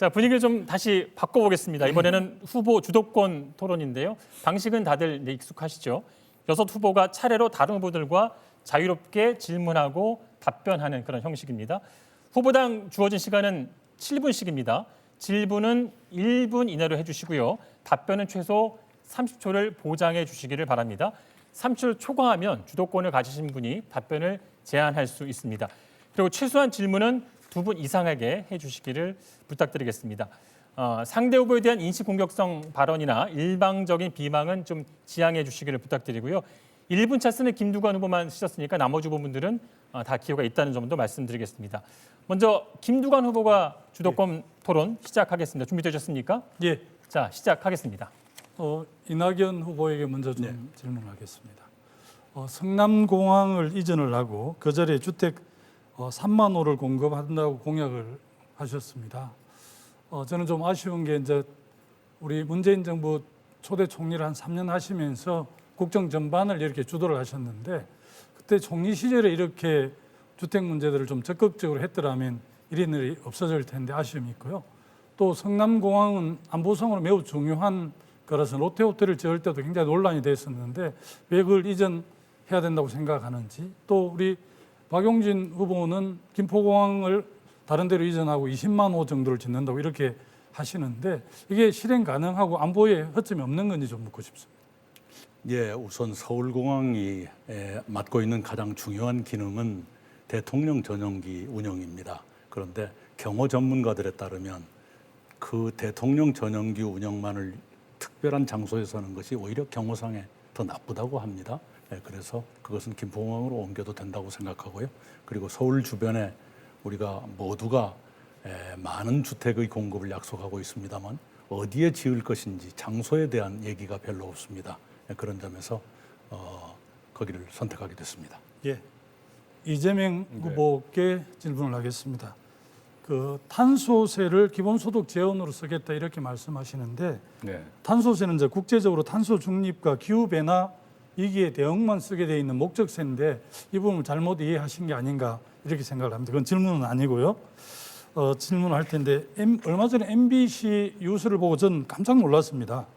자, 분위기를 좀 다시 바꿔보겠습니다. 이번에는 후보 주도권 토론인데요. 방식은 다들 익숙하시죠. 6 후보가 차례로 다른 후보들과 자유롭게 질문하고 답변하는 그런 형식입니다. 후보당 주어진 시간은 7분씩입니다. 질문은 1분 이내로 해주시고요. 답변은 최소 30초를 보장해 주시기를 바랍니다. 30초를 초과하면 주도권을 가지신 분이 답변을 제한할 수 있습니다. 그리고 최소한 질문은 2분 이상하게 해주시기를 부탁드리겠습니다. 상대 후보에 대한 인식 공격성 발언이나 일방적인 비방은 좀 지양해 주시기를 부탁드리고요. 1분 차 쓰는 김두관 후보만 쓰셨으니까 나머지 후보분들은 다 기회가 있다는 점도 말씀드리겠습니다. 먼저 김두관 후보가 주도권 토론 시작하겠습니다. 준비되셨습니까? 예. 자, 시작하겠습니다. 이낙연 후보에게 먼저 좀 질문하겠습니다. 성남공항을 이전을 하고 그 자리에 주택 3만 호를 공급한다고 공약을 하셨습니다. 저는 좀 아쉬운 게 이제 우리 문재인 정부 초대 총리를 한 3년 하시면서 국정 전반을 이렇게 주도를 하셨는데 그때 총리 시절에 이렇게 주택 문제들을 좀 적극적으로 했더라면 이런 일이 없어질 텐데 아쉬움이 있고요. 또 성남공항은 안보상으로 매우 중요한 거라서 롯데호텔을 지을 때도 굉장히 논란이 됐었는데 왜 그걸 이전해야 된다고 생각하는지, 또 우리 박용진 후보는 김포공항을 다른 데로 이전하고 20만 호 정도를 짓는다고 이렇게 하시는데 이게 실행 가능하고 안보에 허점이 없는 건지 좀 묻고 싶습니다. 예, 우선 서울공항이 맡고 있는 가장 중요한 기능은 대통령 전용기 운영입니다. 그런데 경호 전문가들에 따르면 그 대통령 전용기 운영만을 특별한 장소에서 하는 것이 오히려 경호상에 더 나쁘다고 합니다. 그래서 그것은 김포공항으로 옮겨도 된다고 생각하고요. 그리고 서울 주변에 우리가 모두가 많은 주택의 공급을 약속하고 있습니다만 어디에 지을 것인지 장소에 대한 얘기가 별로 없습니다. 그런 점에서 거기를 선택하게 됐습니다. 예, 이재명 후보께 질문을 하겠습니다. 그 탄소세를 기본소득 재원으로 쓰겠다 이렇게 말씀하시는데 탄소세는 이제 국제적으로 탄소 중립과 기후 변화 위기에 대응만 쓰게 돼 있는 목적세인데 이 부분을 잘못 이해하신 게 아닌가 이렇게 생각을 합니다. 그건 질문은 아니고요. 질문할 텐데 얼마 전에 MBC 뉴스를 보고 전 깜짝 놀랐습니다.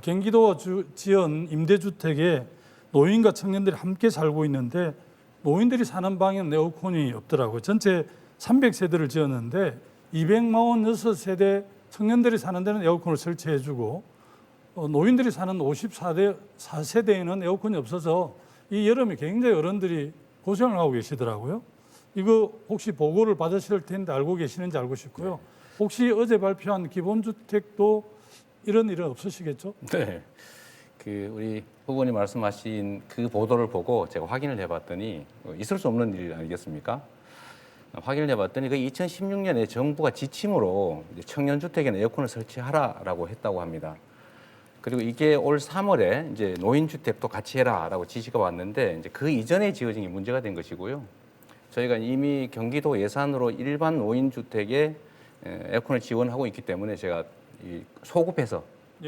경기도가 지은 임대주택에 노인과 청년들이 함께 살고 있는데 노인들이 사는 방에는 에어컨이 없더라고요. 전체 300세대를 지었는데 246세대 청년들이 사는 데는 에어컨을 설치해주고 노인들이 사는 54세대에는 에어컨이 없어서 이 여름에 굉장히 어른들이 고생을 하고 계시더라고요. 이거 혹시 보고를 받으실 텐데 알고 계시는지 알고 싶고요. 혹시 어제 발표한 기본주택도 이런 일은 없으시겠죠? 네. 우리 후보님 말씀하신 그 보도를 보고 제가 확인을 해봤더니 있을 수 없는 일 아니겠습니까? 확인을 해봤더니 그 2016년에 정부가 지침으로 청년주택에는 에어컨을 설치하라라고 했다고 합니다. 그리고 이게 올 3월에 이제 노인주택도 같이 해라라고 지시가 왔는데 이제 그 이전에 지어진 게 문제가 된 것이고요. 저희가 이미 경기도 예산으로 일반 노인주택에 에어컨을 지원하고 있기 때문에 제가 소급해서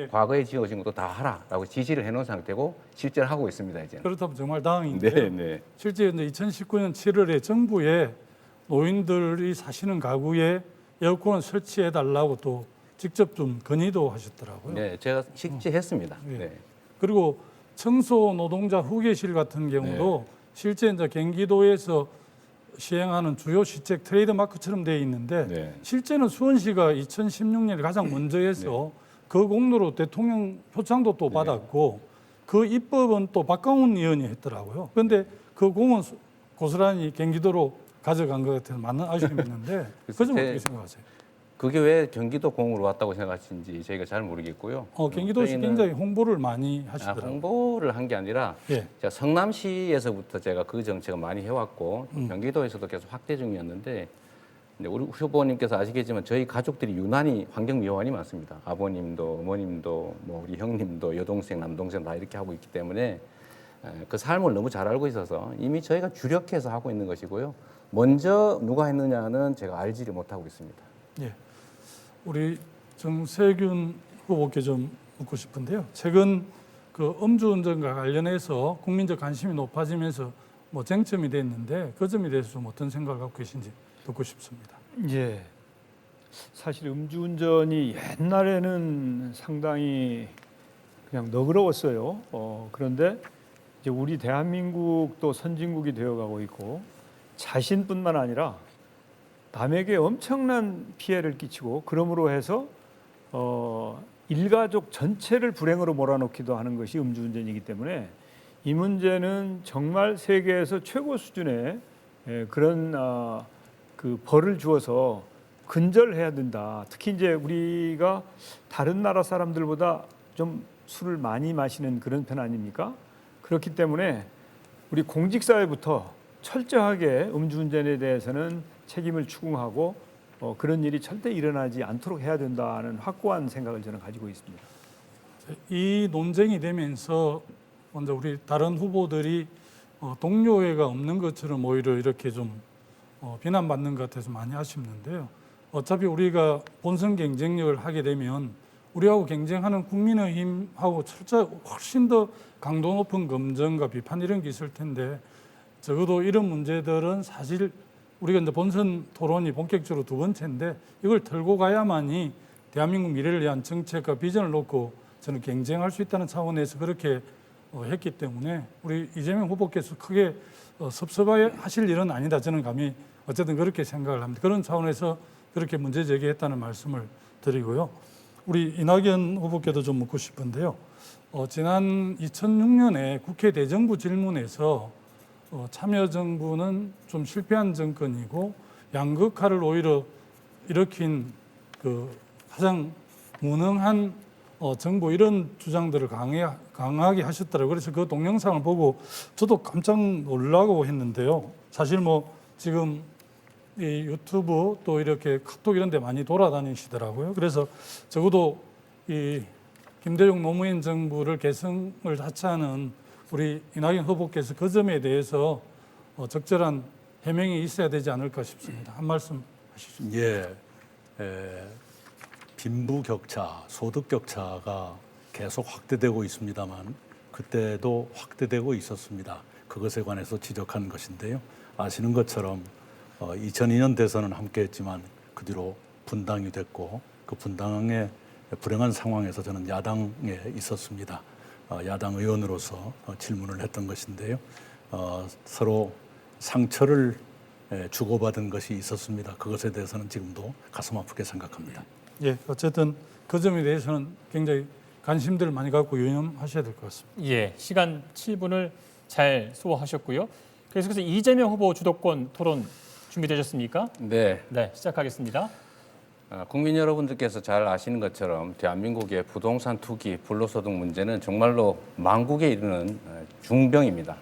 과거에 지어진 것도 다 하라라고 지시를 해놓은 상태고 실제로 하고 있습니다. 이제. 그렇다면 정말 다행인데요. 네. 실제 이제 2019년 7월에 정부에 노인들이 사시는 가구에 에어컨을 설치해 달라고 또 직접 좀 건의도 하셨더라고요. 네, 제가 실제 했습니다. 예. 네. 그리고 청소 노동자 후계실 같은 경우도 실제 이제 경기도에서 시행하는 주요 시책 트레이드 마크처럼 되어 있는데 실제는 수원시가 2016년에 가장 먼저 해서 그 공로로 대통령 표창도 또 받았고 그 입법은 또 박강훈 의원이 했더라고요. 그런데 그 공은 고스란히 경기도로 가져간 것 같아서 많은 아쉬움이 있는데 그 점 어떻게 생각하세요? 그게 왜 경기도 공으로 왔다고 생각하시는지 저희가 잘 모르겠고요. 경기도시 굉장히 홍보를 많이 하시더라고요. 홍보를 한 게 아니라 제가 성남시에서부터 제가 그 정책을 많이 해왔고 경기도에서도 계속 확대 중이었는데 우리 후보님께서 아시겠지만 저희 가족들이 유난히 환경 미화원이 많습니다. 아버님도 어머님도 뭐 우리 형님도 여동생 남동생 다 이렇게 하고 있기 때문에 그 삶을 너무 잘 알고 있어서 이미 저희가 주력해서 하고 있는 것이고요. 먼저 누가 했느냐는 제가 알지를 못하고 있습니다. 예, 우리 정세균 후보께 좀 묻고 싶은데요. 최근 그 음주운전과 관련해서 국민적 관심이 높아지면서 뭐 쟁점이 됐는데 그 점에 대해서 좀 어떤 생각을 갖고 계신지 듣고 싶습니다. 예, 사실 음주운전이 옛날에는 상당히 그냥 너그러웠어요. 그런데 이제 우리 대한민국도 선진국이 되어가고 있고 자신뿐만 아니라 남에게 엄청난 피해를 끼치고 그러므로 해서 일가족 전체를 불행으로 몰아넣기도 하는 것이 음주운전이기 때문에 이 문제는 정말 세계에서 최고 수준의 그런 그 벌을 주어서 근절해야 된다. 특히 이제 우리가 다른 나라 사람들보다 좀 술을 많이 마시는 그런 편 아닙니까? 그렇기 때문에 우리 공직사회부터 철저하게 음주운전에 대해서는 책임을 추궁하고 그런 일이 절대 일어나지 않도록 해야 된다는 확고한 생각을 저는 가지고 있습니다. 이 논쟁이 되면서 먼저 우리 다른 후보들이 동료애가 없는 것처럼 오히려 이렇게 좀 비난받는 것 같아서 많이 아쉽는데요. 어차피 우리가 본선 경쟁력을 하게 되면 우리하고 경쟁하는 국민의힘하고 철저히 훨씬 더 강도 높은 검증과 비판 이런 게 있을 텐데 적어도 이런 문제들은 사실 우리가 이제 본선 토론이 본격적으로 두 번째인데 이걸 털고 가야만이 대한민국 미래를 위한 정책과 비전을 놓고 저는 경쟁할 수 있다는 차원에서 그렇게 했기 때문에 우리 이재명 후보께서 크게 섭섭하실 일은 아니다. 저는 감히 어쨌든 그렇게 생각을 합니다. 그런 차원에서 그렇게 문제 제기했다는 말씀을 드리고요. 우리 이낙연 후보께도 좀 묻고 싶은데요. 지난 2006년에 국회 대정부 질문에서 참여정부는 좀 실패한 정권이고 양극화를 오히려 일으킨 그 가장 무능한 정부 이런 주장들을 강하게 하셨더라고요. 그래서 그 동영상을 보고 저도 깜짝 놀라고 했는데요. 사실 뭐 지금 이 유튜브 또 이렇게 카톡 이런 데 많이 돌아다니시더라고요. 그래서 적어도 이 김대중 노무현 정부를 계승을 자처하는 우리 이낙연 후보께서 그 점에 대해서 적절한 해명이 있어야 되지 않을까 싶습니다. 한 말씀 하시죠. 예, 빈부 격차, 소득 격차가 계속 확대되고 있습니다만 그때도 확대되고 있었습니다. 그것에 관해서 지적한 것인데요. 아시는 것처럼 2002년 대선은 함께했지만 그 뒤로 분당이 됐고 그 분당의 불행한 상황에서 저는 야당에 있었습니다. 야당 의원으로서 질문을 했던 것인데요. 서로 상처를 주고받은 것이 있었습니다. 그것에 대해서는 지금도 가슴 아프게 생각합니다. 예, 어쨌든 그 점에 대해서는 굉장히 관심들을 많이 갖고 유념하셔야 될 것 같습니다. 예, 시간 7분을 잘 소화하셨고요. 그래서 이재명 후보 주도권 토론 준비되셨습니까? 네. 네, 시작하겠습니다. 국민 여러분들께서 잘 아시는 것처럼 대한민국의 부동산 투기, 불로소득 문제는 정말로 만국에 이르는 중병입니다.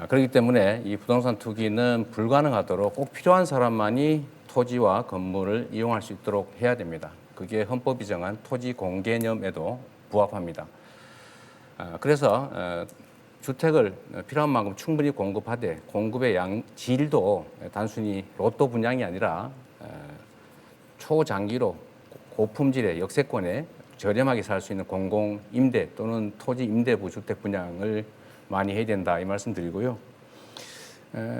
그렇기 때문에 이 부동산 투기는 불가능하도록 꼭 필요한 사람만이 토지와 건물을 이용할 수 있도록 해야 됩니다. 그게 헌법이 정한 토지 공개념에도 부합합니다. 그래서 주택을 필요한 만큼 충분히 공급하되 공급의 질도 단순히 로또 분양이 아니라 초장기로 고품질의 역세권에 저렴하게 살 수 있는 공공임대 또는 토지 임대부 주택 분양을 많이 해야 된다 이 말씀 드리고요.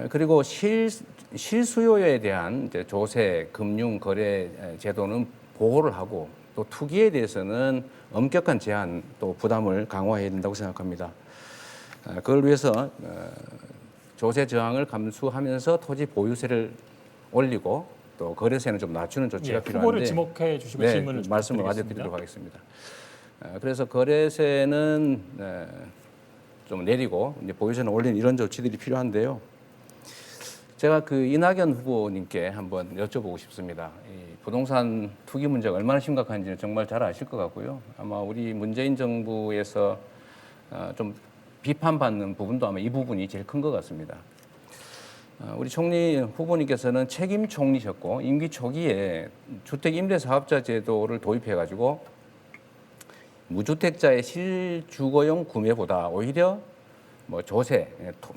그리고 실수요에 대한 이제 조세, 금융, 거래 제도는 보호를 하고 또 투기에 대해서는 엄격한 제한 또 부담을 강화해야 된다고 생각합니다. 그걸 위해서 조세 저항을 감수하면서 토지 보유세를 올리고 또 거래세는 좀 낮추는 조치가 필요한데 후보를 지목해 주시고 네, 질문을 말씀을 부탁드리겠습니다. 맞춰드리도록 하겠습니다. 그래서 거래세는 좀 내리고 이제 보유세는 올리는 이런 조치들이 필요한데요. 제가 그 이낙연 후보님께 한번 여쭤보고 싶습니다. 이 부동산 투기 문제가 얼마나 심각한지는 정말 잘 아실 것 같고요. 아마 우리 문재인 정부에서 좀 비판받는 부분도 아마 이 부분이 제일 큰 것 같습니다. 우리 총리 후보님께서는 책임 총리셨고 임기 초기에 주택 임대 사업자 제도를 도입해가지고 무주택자의 실주거용 구매보다 오히려 뭐 조세,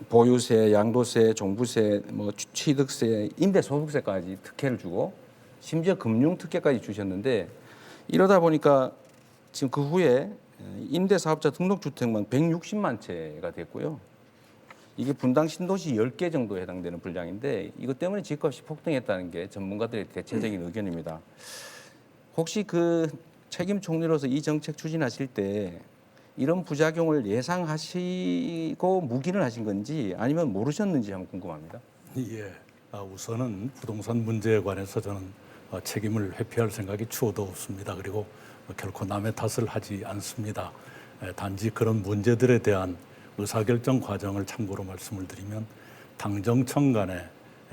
보유세, 양도세, 종부세, 뭐 취득세, 임대소득세까지 특혜를 주고 심지어 금융 특혜까지 주셨는데 이러다 보니까 지금 그 후에 임대사업자 등록주택만 160만 채가 됐고요. 이게 분당 신도시 10개 정도에 해당되는 분량인데 이것 때문에 집값이 폭등했다는 게 전문가들의 대체적인 의견입니다. 혹시 그 책임 총리로서 이 정책 추진하실 때 이런 부작용을 예상하시고 묵인을 하신 건지 아니면 모르셨는지 한번 궁금합니다. 예, 우선은 부동산 문제에 관해서 저는 책임을 회피할 생각이 추호도 없습니다. 그리고 결코 남의 탓을 하지 않습니다. 단지 그런 문제들에 대한 의사결정 과정을 참고로 말씀을 드리면 당정청 간의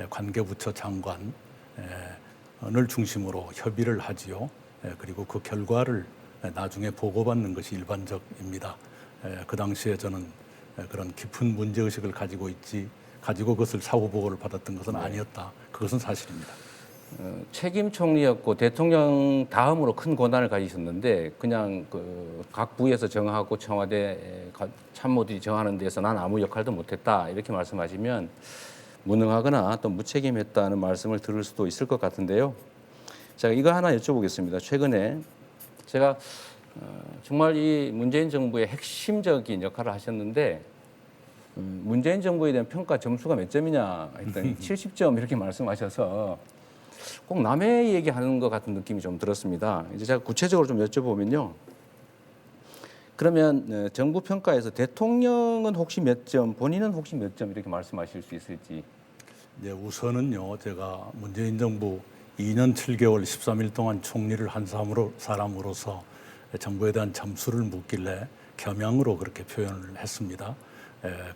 관계부처 장관을 중심으로 협의를 하지요. 그리고 그 결과를 나중에 보고받는 것이 일반적입니다. 그 당시에 저는 그런 깊은 문제의식을 가지고 그것을 사후 보고를 받았던 것은 아니었다. 그것은 사실입니다. 책임 총리였고 대통령 다음으로 큰 권한을 가지셨는데 그냥 각 부에서 정하고 청와대 참모들이 정하는 데서 난 아무 역할도 못했다 이렇게 말씀하시면 무능하거나 또 무책임했다는 말씀을 들을 수도 있을 것 같은데요. 제가 이거 하나 여쭤보겠습니다. 최근에 제가 정말 이 문재인 정부의 핵심적인 역할을 하셨는데 문재인 정부에 대한 평가 점수가 몇 점이냐 했더니 70점 이렇게 말씀하셔서 꼭 남의 얘기하는 것 같은 느낌이 좀 들었습니다. 이제 제가 구체적으로 좀 여쭤보면요. 그러면 정부 평가에서 대통령은 혹시 몇 점, 본인은 혹시 몇 점 이렇게 말씀하실 수 있을지. 네, 우선은요, 제가 문재인 정부 2년 7개월 13일 동안 총리를 한 사람으로서 정부에 대한 점수를 묻길래 겸양으로 그렇게 표현을 했습니다.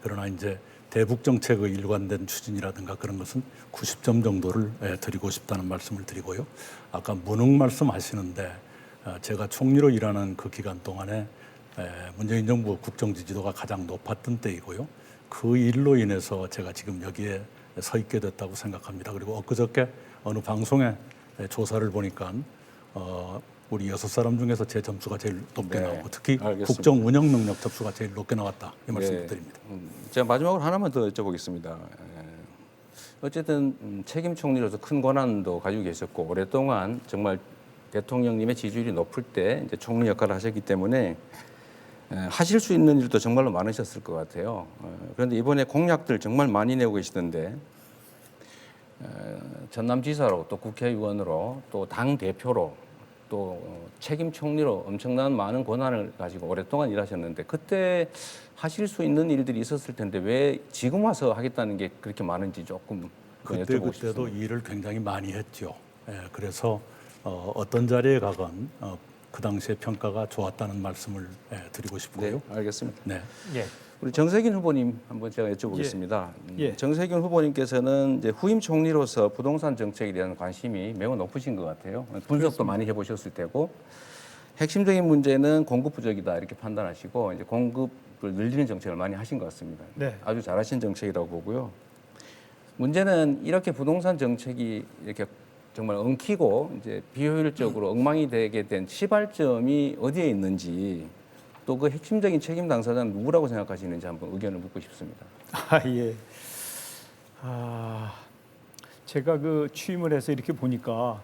그러나 이제 대북 정책의 일관된 추진이라든가 그런 것은 90점 정도를 드리고 싶다는 말씀을 드리고요. 아까 무능 말씀하시는데 제가 총리로 일하는 그 기간 동안에 문재인 정부 국정 지지도가 가장 높았던 때이고요. 그 일로 인해서 제가 지금 여기에 서 있게 됐다고 생각합니다. 그리고 엊그저께 어느 방송에 조사를 보니까 우리 6사람 중에서 제 점수가 제일 높게 네, 나오고 특히 알겠습니다. 국정 운영 능력 점수가 제일 높게 나왔다. 이 말씀을 드립니다. 제가 마지막으로 하나만 더 여쭤보겠습니다. 어쨌든 책임 총리로서 큰 권한도 가지고 계셨고 오랫동안 정말 대통령님의 지지율이 높을 때 이제 총리 역할을 하셨기 때문에 하실 수 있는 일도 정말로 많으셨을 것 같아요. 그런데 이번에 공약들 정말 많이 내고 계시던데 전남지사로 또 국회의원으로 또 당 대표로 또 책임 총리로 엄청난 많은 권한을 가지고 오랫동안 일하셨는데 그때 하실 수 있는 일들이 있었을 텐데 왜 지금 와서 하겠다는 게 그렇게 많은지 조금 여쭤보고 싶습니다. 그때도 일을 굉장히 많이 했죠. 그래서 어떤 자리에 가건 그 당시에 평가가 좋았다는 말씀을 드리고 싶고요. 네, 알겠습니다. 네. 예. 우리 정세균 후보님 한번 제가 여쭤보겠습니다. 예. 정세균 후보님께서는 이제 후임 총리로서 부동산 정책에 대한 관심이 매우 높으신 것 같아요. 분석도 많이 해보셨을 테고 핵심적인 문제는 공급 부족이다 이렇게 판단하시고 이제 공급을 늘리는 정책을 많이 하신 것 같습니다. 네. 아주 잘하신 정책이라고 보고요. 문제는 이렇게 부동산 정책이 이렇게 정말 엉키고 이제 비효율적으로 엉망이 되게 된 시발점이 어디에 있는지 또 그 핵심적인 책임 당사자는 누구라고 생각하시는지 한번 의견을 묻고 싶습니다. 예. 제가 그 취임을 해서 이렇게 보니까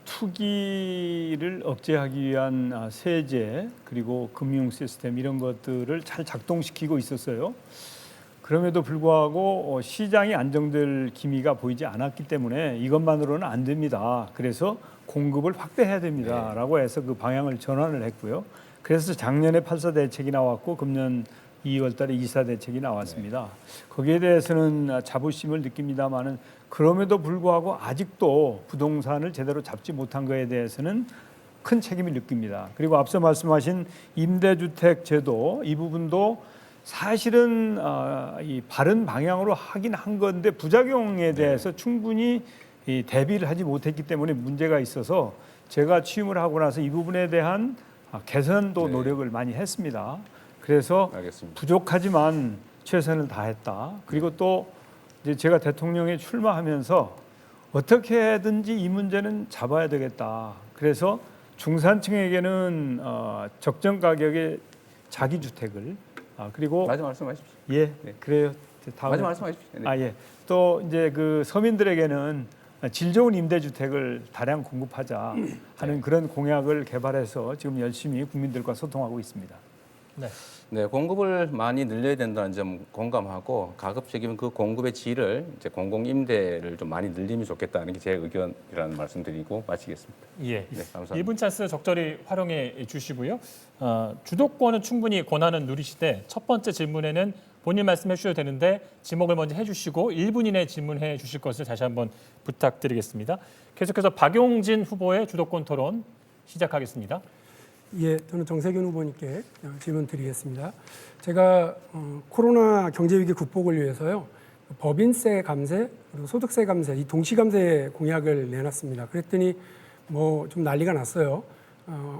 투기를 억제하기 위한 세제 그리고 금융 시스템 이런 것들을 잘 작동시키고 있었어요. 그럼에도 불구하고 시장이 안정될 기미가 보이지 않았기 때문에 이것만으로는 안 됩니다. 그래서 공급을 확대해야 됩니다라고 해서 그 방향을 전환을 했고요. 그래서 작년에 8사 대책이 나왔고 금년 2월 달에 2사 대책이 나왔습니다. 거기에 대해서는 자부심을 느낍니다만은 그럼에도 불구하고 아직도 부동산을 제대로 잡지 못한 거에 대해서는 큰 책임을 느낍니다. 그리고 앞서 말씀하신 임대주택 제도 이 부분도 사실은 이 바른 방향으로 하긴 한 건데 부작용에 대해서 충분히 대비를 하지 못했기 때문에 문제가 있어서 제가 취임을 하고 나서 이 부분에 대한 개선도 노력을 많이 했습니다. 그래서 알겠습니다. 부족하지만 최선을 다했다. 그리고 또 이제 제가 대통령에 출마하면서 어떻게든지 이 문제는 잡아야 되겠다. 그래서 중산층에게는 적정 가격의 자기 주택을 그리고 마지막 말씀하십시오. 예, 네. 그래요. 다음에 마지막 말씀하십시오. 네. 예. 또 이제 그 서민들에게는 질 좋은 임대주택을 다량 공급하자 하는 그런 공약을 개발해서 지금 열심히 국민들과 소통하고 있습니다. 네. 네, 공급을 많이 늘려야 된다는 점 공감하고 가급적이면 그 공급의 질을 이제 공공임대를 좀 많이 늘리면 좋겠다는 게 제 의견이라는 말씀드리고 마치겠습니다. 예. 네, 감사합니다. 1분 찬스 적절히 활용해 주시고요. 주도권은 충분히 권한은 누리시되 첫 번째 질문에는 본인 말씀해 주셔도 되는데 지목을 먼저 해주시고 1분 이내 질문해 주실 것을 다시 한번 부탁드리겠습니다. 계속해서 박용진 후보의 주도권 토론 시작하겠습니다. 예, 저는 정세균 후보님께 질문 드리겠습니다. 제가 코로나 경제위기 극복을 위해서요, 법인세 감세, 그리고 소득세 감세, 이 동시감세 공약을 내놨습니다. 그랬더니 뭐 좀 난리가 났어요.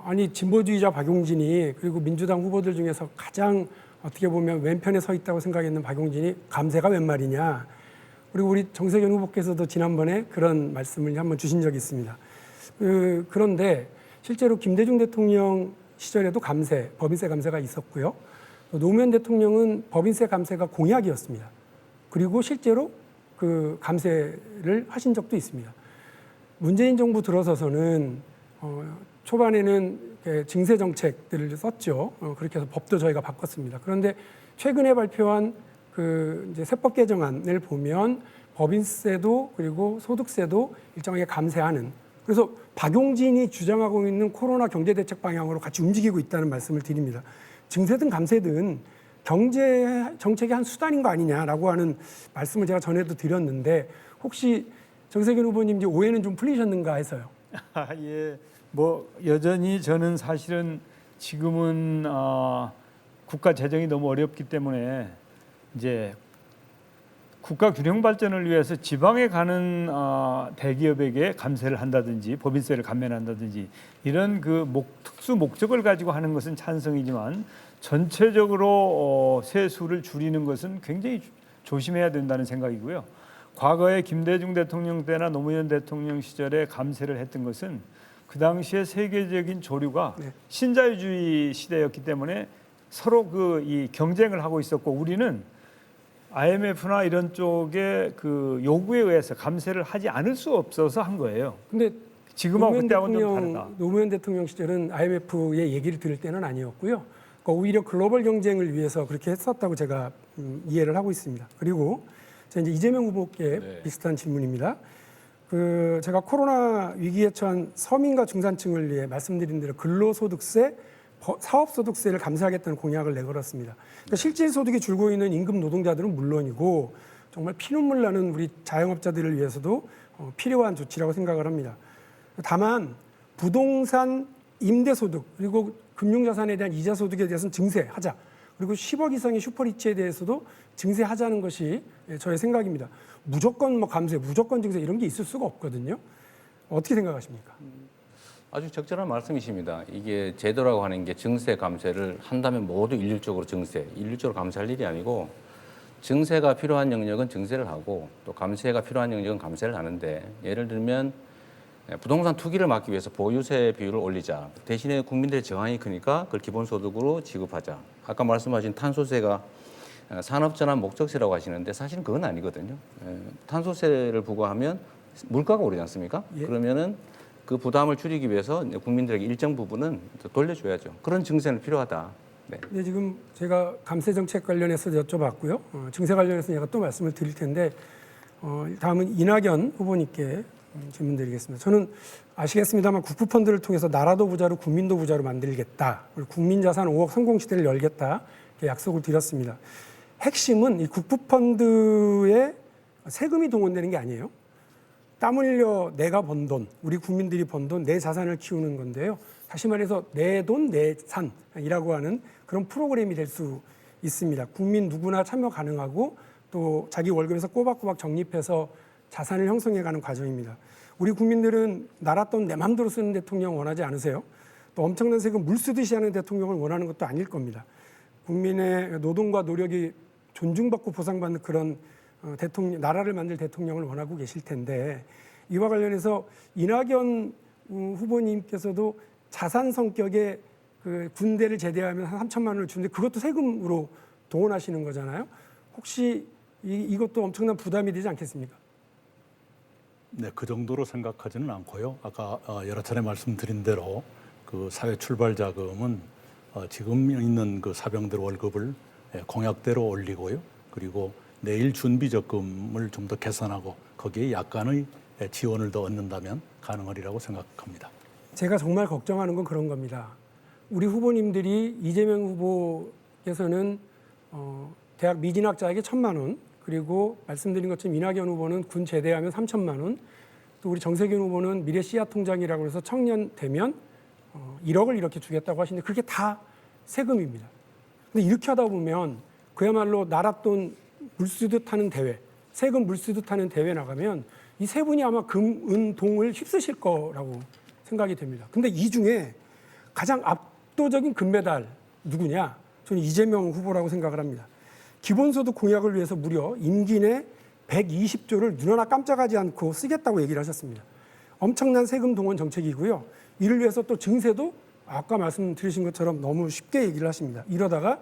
아니, 진보주의자 박용진이, 그리고 민주당 후보들 중에서 가장 어떻게 보면 왼편에 서 있다고 생각했는 박용진이 감세가 웬 말이냐. 그리고 우리 정세균 후보께서도 지난번에 그런 말씀을 한번 주신 적이 있습니다. 그런데 실제로 김대중 대통령 시절에도 감세, 법인세 감세가 있었고요. 또 노무현 대통령은 법인세 감세가 공약이었습니다. 그리고 실제로 그 감세를 하신 적도 있습니다. 문재인 정부 들어서서는 초반에는 증세 정책들을 썼죠. 그렇게 해서 법도 저희가 바꿨습니다. 그런데 최근에 발표한 그 이제 세법 개정안을 보면 법인세도 그리고 소득세도 일정하게 감세하는, 그래서 박용진이 주장하고 있는 코로나 경제대책 방향으로 같이 움직이고 있다는 말씀을 드립니다. 증세든 감세든 경제 정책의 한 수단인 거 아니냐라고 하는 말씀을 제가 전에도 드렸는데 혹시 정세균 후보님 이제 오해는 좀 풀리셨는가 해서요. 예, 뭐 여전히 저는 사실은 지금은 국가 재정이 너무 어렵기 때문에 이제 국가 균형 발전을 위해서 지방에 가는 대기업에게 감세를 한다든지 법인세를 감면한다든지 이런 그 특수 목적을 가지고 하는 것은 찬성이지만 전체적으로 세수를 줄이는 것은 굉장히 조심해야 된다는 생각이고요. 과거에 김대중 대통령 때나 노무현 대통령 시절에 감세를 했던 것은 그 당시에 세계적인 조류가 신자유주의 시대였기 때문에 서로 이 경쟁을 하고 있었고 우리는 IMF나 이런 쪽의 그 요구에 의해서 감세를 하지 않을 수 없어서 한 거예요. 근데 지금하고 그때하고는 좀 다르다. 노무현 대통령 시절은 IMF의 얘기를 들을 때는 아니었고요. 그러니까 오히려 글로벌 경쟁을 위해서 그렇게 했었다고 제가 이해를 하고 있습니다. 그리고 제가 이제 이재명 후보께 비슷한 질문입니다. 제가 코로나 위기에 처한 서민과 중산층을 위해 말씀드린 대로 근로소득세, 사업소득세를 감세하겠다는 공약을 내걸었습니다. 그러니까 실질 소득이 줄고 있는 임금 노동자들은 물론이고 정말 피눈물 나는 우리 자영업자들을 위해서도 필요한 조치라고 생각을 합니다. 다만 부동산 임대소득 그리고 금융자산에 대한 이자소득에 대해서는 증세하자. 그리고 10억 이상의 슈퍼리치에 대해서도 증세하자는 것이 저의 생각입니다. 무조건 뭐 감세, 무조건 증세 이런 게 있을 수가 없거든요. 어떻게 생각하십니까? 아주 적절한 말씀이십니다. 이게 제도라고 하는 게 증세 감세를 한다면 모두 일률적으로 감세할 일이 아니고 증세가 필요한 영역은 증세를 하고 또 감세가 필요한 영역은 감세를 하는데 예를 들면 부동산 투기를 막기 위해서 보유세 비율을 올리자. 대신에 국민들의 저항이 크니까 그걸 기본소득으로 지급하자. 아까 말씀하신 탄소세가 산업전환 목적세라고 하시는데 사실은 그건 아니거든요. 탄소세를 부과하면 물가가 오르지 않습니까? 예. 그러면은 그 부담을 줄이기 위해서 국민들에게 일정 부분은 돌려줘야죠. 그런 증세는 필요하다. 네. 네, 지금 제가 감세 정책 관련해서 여쭤봤고요. 증세 관련해서 제가 또 말씀을 드릴 텐데 다음은 이낙연 후보님께 질문드리겠습니다. 저는 아시겠습니다만 국부펀드를 통해서 나라도 부자로 국민도 부자로 만들겠다. 그리고 국민자산 5억 성공시대를 열겠다. 이렇게 약속을 드렸습니다. 핵심은 이 국부펀드에 세금이 동원되는 게 아니에요. 땀 흘려 내가 번 돈, 우리 국민들이 번 돈, 내 자산을 키우는 건데요. 다시 말해서 내 돈, 내 산이라고 하는 그런 프로그램이 될 수 있습니다. 국민 누구나 참여 가능하고 또 자기 월급에서 꼬박꼬박 적립해서 자산을 형성해가는 과정입니다. 우리 국민들은 나라 돈 내 맘대로 쓰는 대통령 원하지 않으세요? 또 엄청난 세금 물 쓰듯이 하는 대통령을 원하는 것도 아닐 겁니다. 국민의 노동과 노력이 존중받고 보상받는 그런 나라를 만들 대통령을 원하고 계실 텐데 이와 관련해서 이낙연 후보님께서도 자산 성격의 그 군대를 제대하면 한 3천만 원을 주는데 그것도 세금으로 동원하시는 거잖아요. 혹시 이것도 엄청난 부담이 되지 않겠습니까? 네, 그 정도로 생각하지는 않고요. 아까 여러 차례 말씀드린 대로 그 사회 출발 자금은 지금 있는 그 사병들 월급을 공약대로 올리고요. 그리고 내일 준비 적금을 좀 더 개선하고 거기에 약간의 지원을 더 얻는다면 가능하리라고 생각합니다. 제가 정말 걱정하는 건 그런 겁니다. 우리 후보님들이 이재명 후보께서는 대학 미진학자에게 1,000만 원, 그리고 말씀드린 것처럼 이낙연 후보는 군 제대하면 3,000만 원, 또 우리 정세균 후보는 미래 씨앗 통장이라고 해서 청년 되면 1억을 이렇게 주겠다고 하시는데 그게 다 세금입니다. 근데 이렇게 하다 보면 그야말로 나랏돈 물쓰듯 하는 대회, 세금 물쓰듯 하는 대회 나가면 이 세 분이 아마 금, 은, 동을 휩쓰실 거라고 생각이 됩니다. 근데 이 중에 가장 압도적인 금메달 누구냐? 저는 이재명 후보라고 생각을 합니다. 기본소득 공약을 위해서 무려 임기 내 120조를 눈 하나 깜짝하지 않고 쓰겠다고 얘기를 하셨습니다. 엄청난 세금 동원 정책이고요. 이를 위해서 또 증세도 아까 말씀드리신 것처럼 너무 쉽게 얘기를 하십니다. 이러다가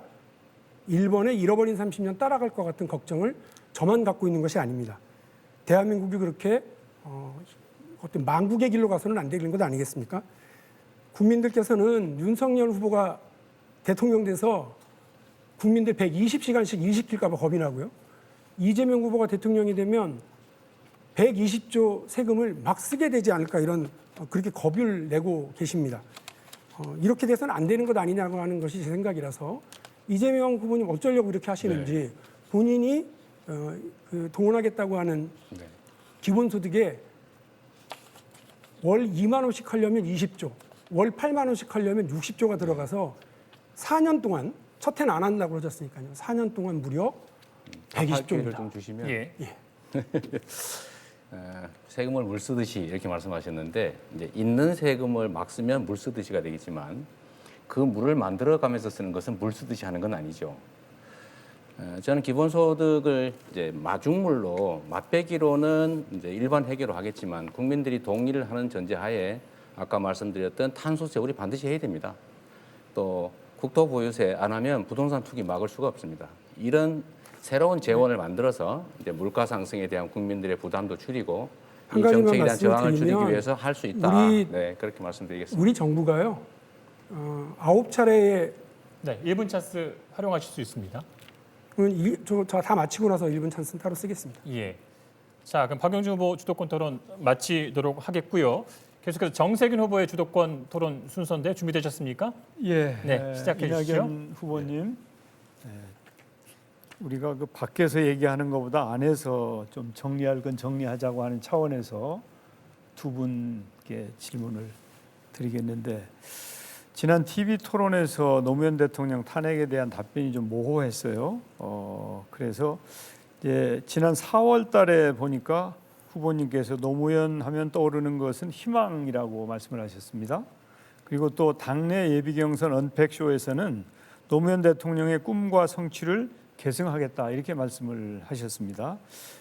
일본의 잃어버린 30년 따라갈 것 같은 걱정을 저만 갖고 있는 것이 아닙니다. 대한민국이 그렇게 어떤 망국의 길로 가서는 안 되는 것 아니겠습니까? 국민들께서는 윤석열 후보가 대통령 돼서 국민들 120시간씩 일 시킬까 봐 겁이 나고요. 이재명 후보가 대통령이 되면 120조 세금을 막 쓰게 되지 않을까 이런 그렇게 겁을 내고 계십니다. 이렇게 돼서는 안 되는 것 아니냐고 하는 것이 제 생각이라서 이재명 후보님 어쩌려고 이렇게 하시는지 본인이 그 동원하겠다고 하는 기본소득에 월 2만 원씩 하려면 20조, 월 8만 원씩 하려면 60조가 들어가서 4년 동안 첫 해는 안 한다고 그러셨으니까요. 4년 동안 무려 기회를 120조입니다. 좀 주시면 예. 세금을 물 쓰듯이 이렇게 말씀하셨는데 이제 있는 세금을 막 쓰면 물 쓰듯이가 되겠지만 그 물을 만들어가면서 쓰는 것은 물 쓰듯이 하는 건 아니죠. 저는 기본소득을 이제 마중물로 맛배기로는 이제 일반 회계로 하겠지만 국민들이 동의를 하는 전제하에 아까 말씀드렸던 탄소세 우리 반드시 해야 됩니다. 또 국토보유세 안 하면 부동산 투기 막을 수가 없습니다. 이런 새로운 재원을 만들어서 이제 물가 상승에 대한 국민들의 부담도 줄이고 한 이 가지만 정책에 대한 저항을 줄이기 말씀을 위해서 할 수 있다. 우리- 네, 그렇게 말씀드리겠습니다. 우리 정부가요. 9차례의 네, 1분 찬스 활용하실 수 있습니다. 저 다 마치고 나서 1분 찬스 따로 쓰겠습니다. 예. 자, 그럼 박영준 후보 주도권 토론 마치도록 하겠고요. 계속해서 정세균 후보의 주도권 토론 순서인데 준비되셨습니까? 예, 네, 시작해 주시죠. 이낙연 후보님, 우리가 그 밖에서 얘기하는 것보다 안에서 좀 정리할 건 정리하자고 하는 차원에서 두 분께 질문을 드리겠는데 지난 TV 토론에서 노무현 대통령 탄핵에 대한 답변이 좀 모호했어요. 그래서 이제 지난 4월달에 보니까 후보님께서 노무현 하면 떠오르는 것은 희망이라고 말씀을 하셨습니다. 그리고 또 당내 예비경선 언팩쇼에서는 노무현 대통령의 꿈과 성취를 계승하겠다 이렇게 말씀을 하셨습니다.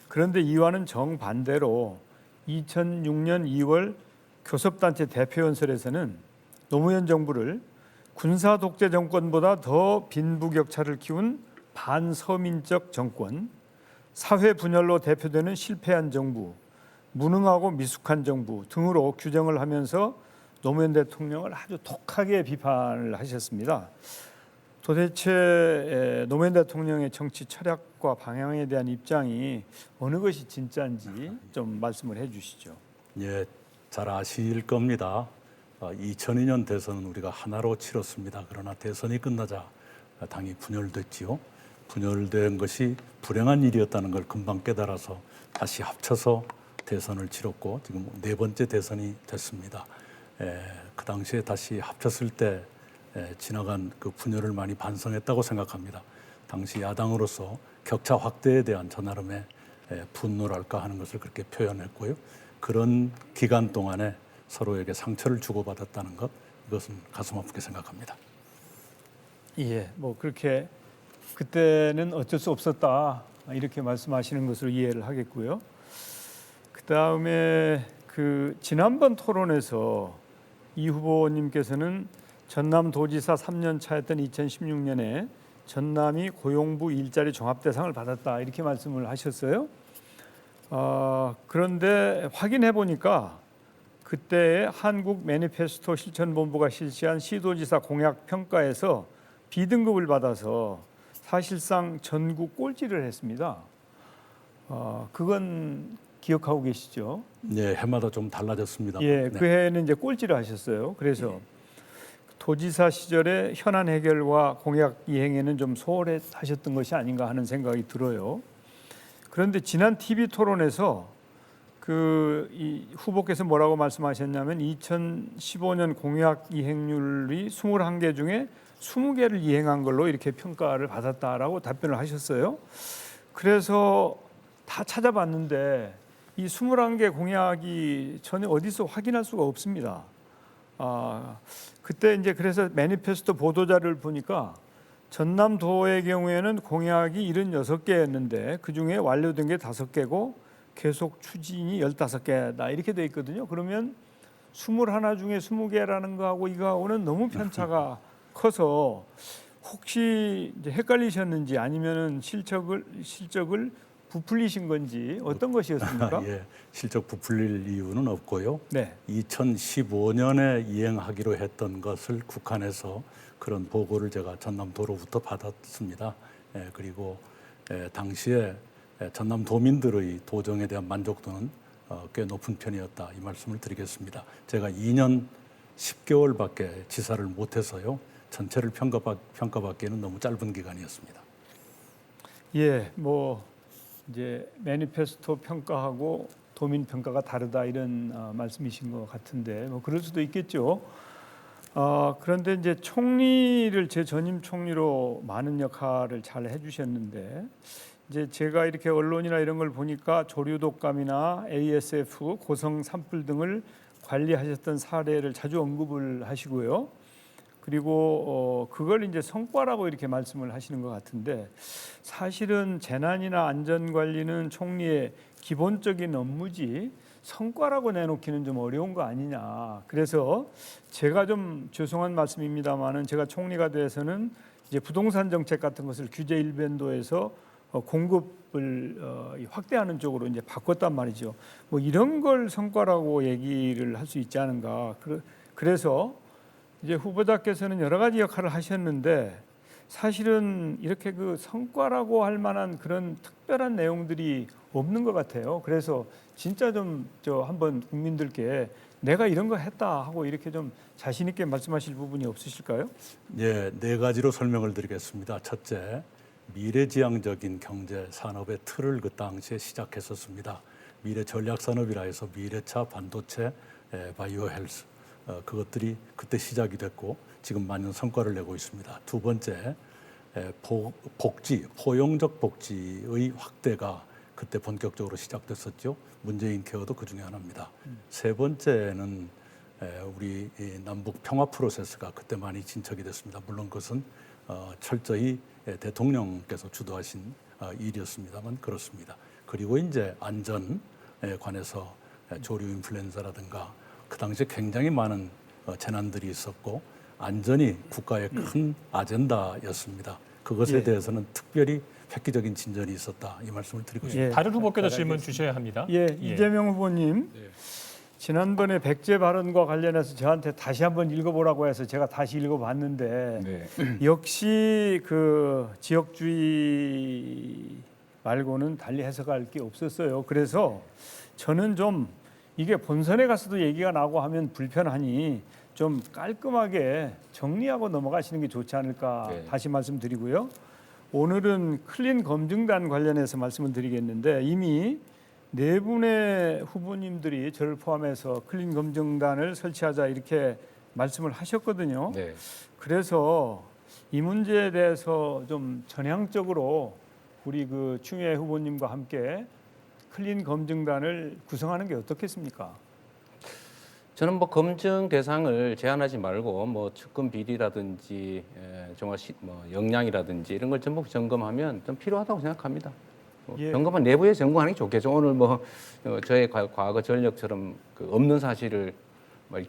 그런데 이와는 정반대로 2006년 2월 교섭단체 대표연설에서는 노무현 정부를 군사 독재 정권보다 더 빈부격차를 키운 반서민적 정권, 사회 분열로 대표되는 실패한 정부, 무능하고 미숙한 정부 등으로 규정을 하면서 노무현 대통령을 아주 독하게 비판을 하셨습니다. 도대체 노무현 대통령의 정치 철학과 방향에 대한 입장이 어느 것이 진짜인지 좀 말씀을 해주시죠. 예, 잘 아실 겁니다. 2002년 대선은 우리가 하나로 치렀습니다. 그러나 대선이 끝나자 당이 분열됐지요. 분열된 것이 불행한 일이었다는 걸 금방 깨달아서 다시 합쳐서 대선을 치렀고 지금 네 번째 대선이 됐습니다. 그 당시에 다시 합쳤을 때 지나간 그 분열을 많이 반성했다고 생각합니다. 당시 야당으로서 격차 확대에 대한 저 나름의 분노랄까 하는 것을 그렇게 표현했고요. 그런 기간 동안에 서로에게 상처를 주고받았다는 것, 이것은 가슴 아프게 생각합니다. 예, 뭐 그렇게 그때는 어쩔 수 없었다 이렇게 말씀하시는 것으로 이해를 하겠고요. 그 다음에 그 지난번 토론에서 이 후보님께서는 전남도지사 3년 차였던 2016년에 전남이 고용부 일자리 종합 대상을 받았다 이렇게 말씀을 하셨어요. 그런데 확인해 보니까 그때 한국 매니페스토 실천본부가 실시한 시도지사 공약 평가에서 B등급을 받아서 사실상 전국 꼴찌를 했습니다. 그건 기억하고 계시죠? 예, 해마다 좀 달라졌습니다. 예, 네. 그 해에는 이제 꼴찌를 하셨어요. 그래서 도지사 시절에 현안 해결과 공약 이행에는 좀 소홀하셨던 것이 아닌가 하는 생각이 들어요. 그런데 지난 TV 토론에서 이 후보께서 뭐라고 말씀하셨냐면 2015년 공약 이행률이 21개 중에 20개를 이행한 걸로 이렇게 평가를 받았다라고 답변을 하셨어요. 그래서 다 찾아봤는데 이 21개 공약이 전혀 어디서 확인할 수가 없습니다. 그때 이제 그래서 매니페스토 보도자료를 보니까 전남도의 경우에는 공약이 76개였는데 그중에 완료된 게 5개고 계속 추진이 15개다 이렇게 돼 있거든요. 그러면 21 중에 20개라는 거하고 이거하고는 너무 편차가 커서 혹시 이제 헷갈리셨는지 아니면은 실적을 부풀리신 건지 어떤 것이었습니까? 예, 실적 부풀릴 이유는 없고요. 네. 2015년에 이행하기로 했던 것을 국한해서 그런 보고를 제가 전남도로부터 받았습니다. 그리고 당시에 전남도민들의 도정에 대한 만족도는 꽤 높은 편이었다 이 말씀을 드리겠습니다. 제가 2년 10개월밖에 지사를 못해서요. 전체를 평가받기에는 너무 짧은 기간이었습니다. 예, 뭐 이제 매니페스토 평가하고 도민 평가가 다르다 이런 말씀이신 것 같은데 뭐 그럴 수도 있겠죠. 그런데 이제 총리를 제 전임 총리로 많은 역할을 잘 해주셨는데 이제 제가 이렇게 언론이나 이런 걸 보니까 조류독감이나 ASF, 고성 산불 등을 관리하셨던 사례를 자주 언급을 하시고요. 그리고 그걸 이제 성과라고 이렇게 말씀을 하시는 것 같은데 사실은 재난이나 안전 관리는 총리의 기본적인 업무지 성과라고 내놓기는 좀 어려운 거 아니냐. 그래서 제가 좀 죄송한 말씀입니다만은 제가 총리가 돼서는 이제 부동산 정책 같은 것을 규제 일변도에서 공급을 확대하는 쪽으로 이제 바꿨단 말이죠. 뭐 이런 걸 성과라고 얘기를 할 수 있지 않은가. 그래서 이제 후보자께서는 여러 가지 역할을 하셨는데 사실은 이렇게 그 성과라고 할 만한 그런 특별한 내용들이 없는 것 같아요. 그래서 진짜 좀 한번 국민들께 내가 이런 거 했다 하고 이렇게 좀 자신 있게 말씀하실 부분이 없으실까요? 예, 4가지로 설명을 드리겠습니다. 첫째, 미래지향적인 경제 산업의 틀을 그 당시에 시작했었습니다. 미래 전략 산업이라 해서 미래차, 반도체, 바이오 헬스 그것들이 그때 시작이 됐고 지금 많은 성과를 내고 있습니다. 두 번째, 복지, 포용적 복지의 확대가 그때 본격적으로 시작됐었죠. 문재인 케어도 그 중에 하나입니다. 세 번째는 우리 남북 평화 프로세스가 그때 많이 진척이 됐습니다. 물론 그것은 철저히 대통령께서 주도하신 일이었습니다만 그렇습니다. 그리고 이제 안전에 관해서 조류 인플루엔자라든가 그 당시에 굉장히 많은 재난들이 있었고 안전이 국가의 큰 아젠다였습니다. 그것에 대해서는 특별히 획기적인 진전이 있었다 이 말씀을 드리고 싶습니다. 다른 후보께도 질문 주셔야 합니다. 이재명 후보님 지난번에 백제 발언과 관련해서 저한테 다시 한번 읽어보라고 해서 제가 다시 읽어봤는데 역시 그 지역주의 말고는 달리 해석할 게 없었어요. 그래서 저는 좀 이게 본선에 가서도 얘기가 나고 하면 불편하니 좀 깔끔하게 정리하고 넘어가시는 게 좋지 않을까 다시 말씀드리고요. 오늘은 클린 검증단 관련해서 말씀을 드리겠는데 이미 4분의 후보님들이 저를 포함해서 클린 검증단을 설치하자 이렇게 말씀을 하셨거든요. 네. 그래서 이 문제에 대해서 좀 전향적으로 우리 그 추미애 후보님과 함께 클린 검증단을 구성하는 게 어떻겠습니까? 저는 뭐 검증 대상을 제한하지 말고 뭐 측근 비리라든지 정말 뭐 역량이라든지 이런 걸 전부 점검하면 좀 필요하다고 생각합니다. 점검한 내부에 점검하는 게 좋겠죠. 오늘 뭐 저의 과거 전력처럼 그 없는 사실을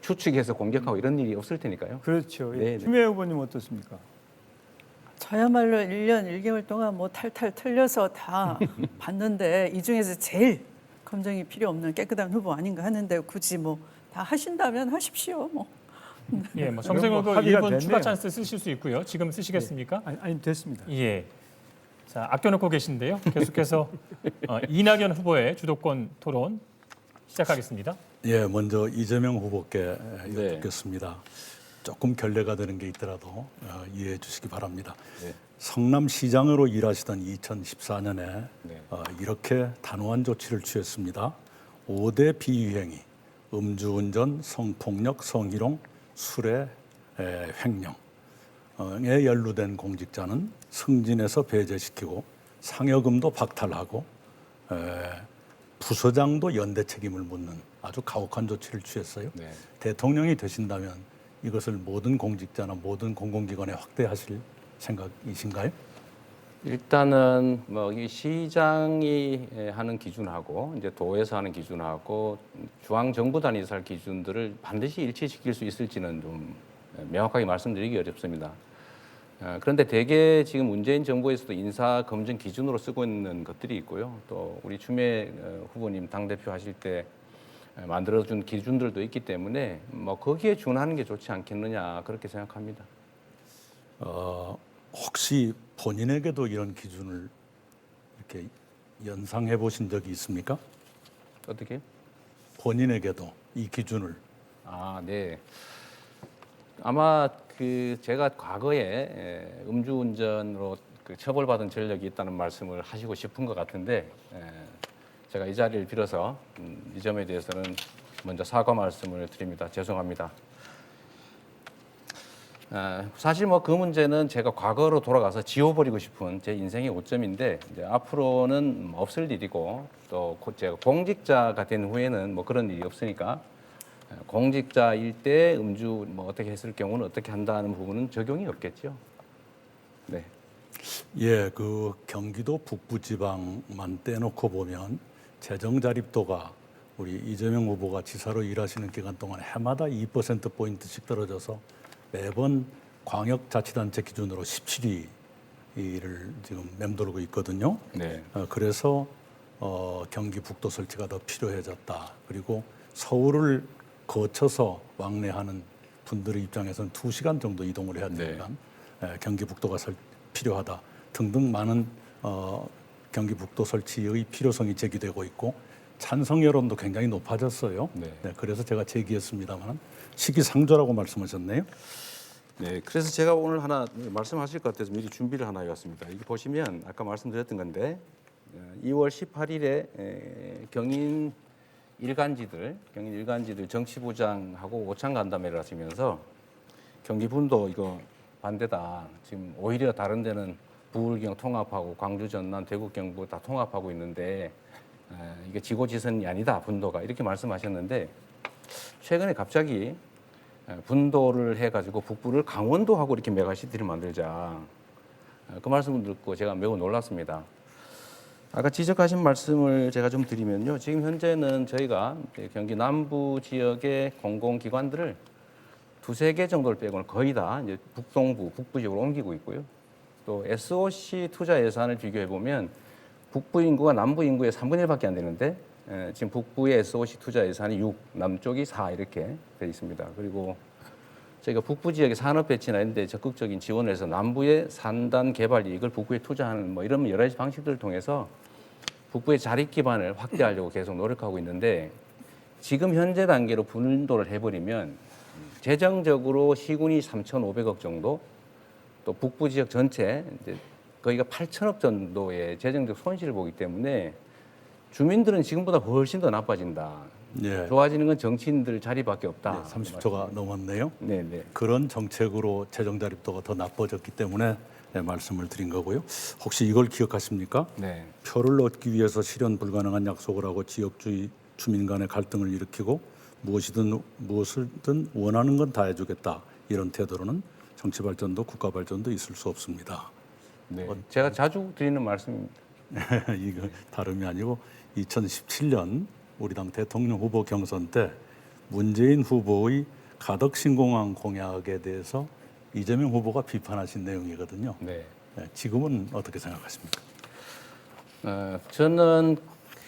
추측해서 공격하고 이런 일이 없을 테니까요. 그렇죠. 네, 추미애 후보님 어떻습니까? 저야말로 1년 1개월 동안 뭐 탈탈 틀려서 다 봤는데 이 중에서 제일 검증이 필요 없는 깨끗한 후보 아닌가 하는데 굳이 뭐 다 하신다면 하십시오. 뭐. 예, 뭐 정세균 후보 합의가 1분 추가 됐네요. 찬스 쓰실 수 있고요. 지금 쓰시겠습니까? 아니 됐습니다. 예. 자, 아껴놓고 계신데요. 계속해서 이낙연 후보의 주도권 토론 시작하겠습니다. 예, 먼저 이재명 후보께 네. 여쭙겠습니다. 조금 결례가 되는 게 있더라도 이해해 주시기 바랍니다. 네. 성남시장으로 일하시던 2014년에 네. 이렇게 단호한 조치를 취했습니다. 5대 비위행위, 음주운전, 성폭력, 성희롱, 술의 횡령에 연루된 공직자는 승진해서 배제시키고 상여금도 박탈하고 부서장도 연대 책임을 묻는 아주 가혹한 조치를 취했어요. 네. 대통령이 되신다면 이것을 모든 공직자나 모든 공공기관에 확대하실 생각이신가요? 일단은 뭐 이 시장이 하는 기준하고 이제 도에서 하는 기준하고 중앙 정부 단위에서 할 기준들을 반드시 일치시킬 수 있을지는 좀 명확하게 말씀드리기 어렵습니다. 그런데 대개 지금 문재인 정부에서도 인사 검증 기준으로 쓰고 있는 것들이 있고요. 또 우리 추미애 후보님 당 대표 하실 때 만들어준 기준들도 있기 때문에 뭐 거기에 준하는 게 좋지 않겠느냐 그렇게 생각합니다. 혹시 본인에게도 이런 기준을 이렇게 연상해 보신 적이 있습니까? 어떻게? 본인에게도 이 기준을 아, 네. 아마 그 제가 과거에 음주운전으로 그 처벌받은 전력이 있다는 말씀을 하시고 싶은 것 같은데 제가 이 자리를 빌어서 이 점에 대해서는 먼저 사과 말씀을 드립니다. 죄송합니다. 사실 뭐 그 문제는 제가 과거로 돌아가서 지워버리고 싶은 제 인생의 오점인데 이제 앞으로는 없을 일이고 또 제가 공직자가 된 후에는 뭐 그런 일이 없으니까 공직자일 때 음주 뭐 어떻게 했을 경우는 어떻게 한다는 부분은 적용이 없겠죠. 네. 예, 그 경기도 북부 지방만 떼놓고 보면 재정 자립도가 우리 이재명 후보가 지사로 일하시는 기간 동안 해마다 2% 포인트씩 떨어져서 매번 광역자치단체 기준으로 17위를 지금 맴돌고 있거든요. 네. 그래서 경기 북도 설치가 더 필요해졌다. 그리고 서울을 거쳐서 왕래하는 분들의 입장에서는 2시간 정도 이동을 해야 되니까 경기 북도가 필요하다 등등 많은 경기 북도 설치의 필요성이 제기되고 있고 찬성 여론도 굉장히 높아졌어요. 네. 그래서 제가 제기했습니다만 시기상조라고 말씀하셨네요. 네, 그래서 제가 오늘 하나 말씀하실 것 같아서 미리 준비를 하나 해왔습니다. 이게 보시면 아까 말씀드렸던 건데 2월 18일에 경인 일간지들 정치부장하고 오찬 간담회를 하시면서 경기분도 이거 반대다. 지금 오히려 다른 데는 부울경 통합하고 광주, 전남, 대구, 경북 다 통합하고 있는데 이게 지고지선이 아니다. 분도가 이렇게 말씀하셨는데 최근에 갑자기 분도를 해가지고 북부를 강원도하고 이렇게 메가시티를 만들자. 그 말씀을 듣고 제가 매우 놀랐습니다. 아까 지적하신 말씀을 제가 좀 드리면요. 지금 현재는 저희가 경기 남부 지역의 공공기관들을 2-3개 정도를 빼고는 거의 다 이제 북동부, 북부 지역으로 옮기고 있고요. 또 SOC 투자 예산을 비교해 보면 북부 인구가 남부 인구의 3분의 1밖에 안 되는데 지금 북부의 SOC 투자 예산이 6, 남쪽이 4 이렇게 돼 있습니다. 그리고 저희가 북부 지역의 산업 배치나 이런 데 적극적인 지원을 해서 남부의 산단 개발 이익을 북부에 투자하는 뭐 이런 여러 가지 방식들을 통해서 북부의 자립 기반을 확대하려고 계속 노력하고 있는데 지금 현재 단계로 분도를 해버리면 재정적으로 시군이 3,500억 정도 또 북부 지역 전체 이제 거기가 8천억 정도의 재정적 손실을 보기 때문에 주민들은 지금보다 훨씬 더 나빠진다. 예. 좋아지는 건 정치인들 자리밖에 없다. 30초가 넘었네요. 네, 네. 그런 정책으로 재정 자립도가 더 나빠졌기 때문에 말씀을 드린 거고요. 혹시 이걸 기억하십니까? 네. 표를 얻기 위해서 실현 불가능한 약속을 하고 지역주의 주민 간의 갈등을 일으키고 무엇을든 원하는 건 다 해주겠다. 이런 태도로는 정치 발전도 국가 발전도 있을 수 없습니다. 네. 제가 자주 드리는 말씀입니다. 이거 다름이 아니고 2017년 우리 당 대통령 후보 경선 때 문재인 후보의 가덕신공항 공약에 대해서 이재명 후보가 비판하신 내용이거든요. 네. 지금은 어떻게 생각하십니까? 저는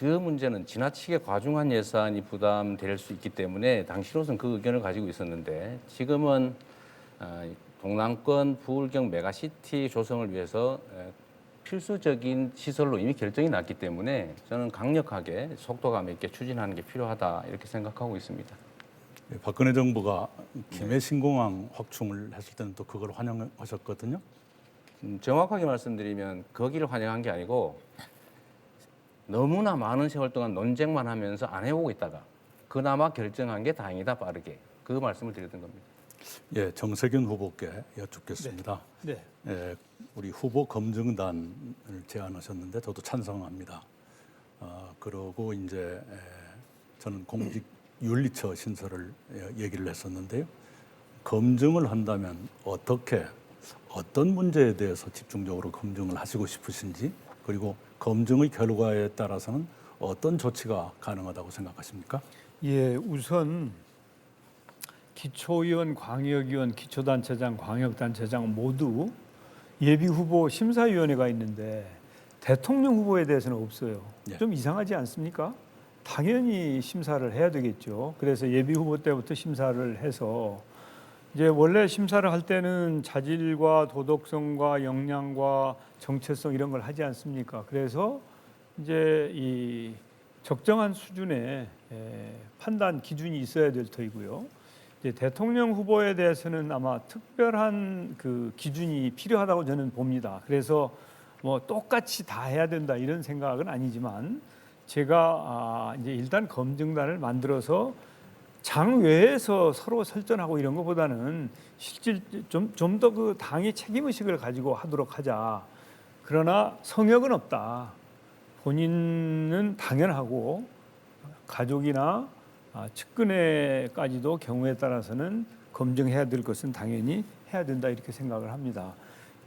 그 문제는 지나치게 과중한 예산이 부담될 수 있기 때문에 당시로서는 그 의견을 가지고 있었는데 지금은 동남권 부울경 메가시티 조성을 위해서 필수적인 시설로 이미 결정이 났기 때문에 저는 강력하게 속도감 있게 추진하는 게 필요하다 이렇게 생각하고 있습니다. 박근혜 정부가 김해 신공항 확충을 했을 때는 또 그걸 환영하셨거든요. 정확하게 말씀드리면 거기를 환영한 게 아니고 너무나 많은 세월 동안 논쟁만 하면서 안 해오고 있다가 그나마 결정한 게 다행이다 빠르게 그 말씀을 드렸던 겁니다. 예, 정세균 후보께 여쭙겠습니다. 네. 예, 우리 후보 검증단을 제안하셨는데 저도 찬성합니다. 그러고 이제 저는 공직윤리처 신설을 얘기를 했었는데요. 검증을 한다면 어떤 문제에 대해서 집중적으로 검증을 하시고 싶으신지 그리고 검증의 결과에 따라서는 어떤 조치가 가능하다고 생각하십니까? 예, 우선 기초의원, 광역의원, 기초단체장, 광역단체장 모두 예비후보 심사위원회가 있는데 대통령 후보에 대해서는 없어요. 예. 좀 이상하지 않습니까? 당연히 심사를 해야 되겠죠. 그래서 예비후보 때부터 심사를 해서 이제 원래 심사를 할 때는 자질과 도덕성과 역량과 정체성 이런 걸 하지 않습니까? 그래서 이제 이 적정한 수준의 판단 기준이 있어야 될 터이고요. 이제 대통령 후보에 대해서는 아마 특별한 그 기준이 필요하다고 저는 봅니다. 그래서 뭐 똑같이 다 해야 된다 이런 생각은 아니지만 제가 이제 일단 검증단을 만들어서 장 외에서 서로 설전하고 이런 것보다는 실질 좀 더 그 당의 책임 의식을 가지고 하도록 하자. 그러나 성역은 없다. 본인은 당연하고 가족이나 측근에까지도 경우에 따라서는 검증해야 될 것은 당연히 해야 된다 이렇게 생각을 합니다.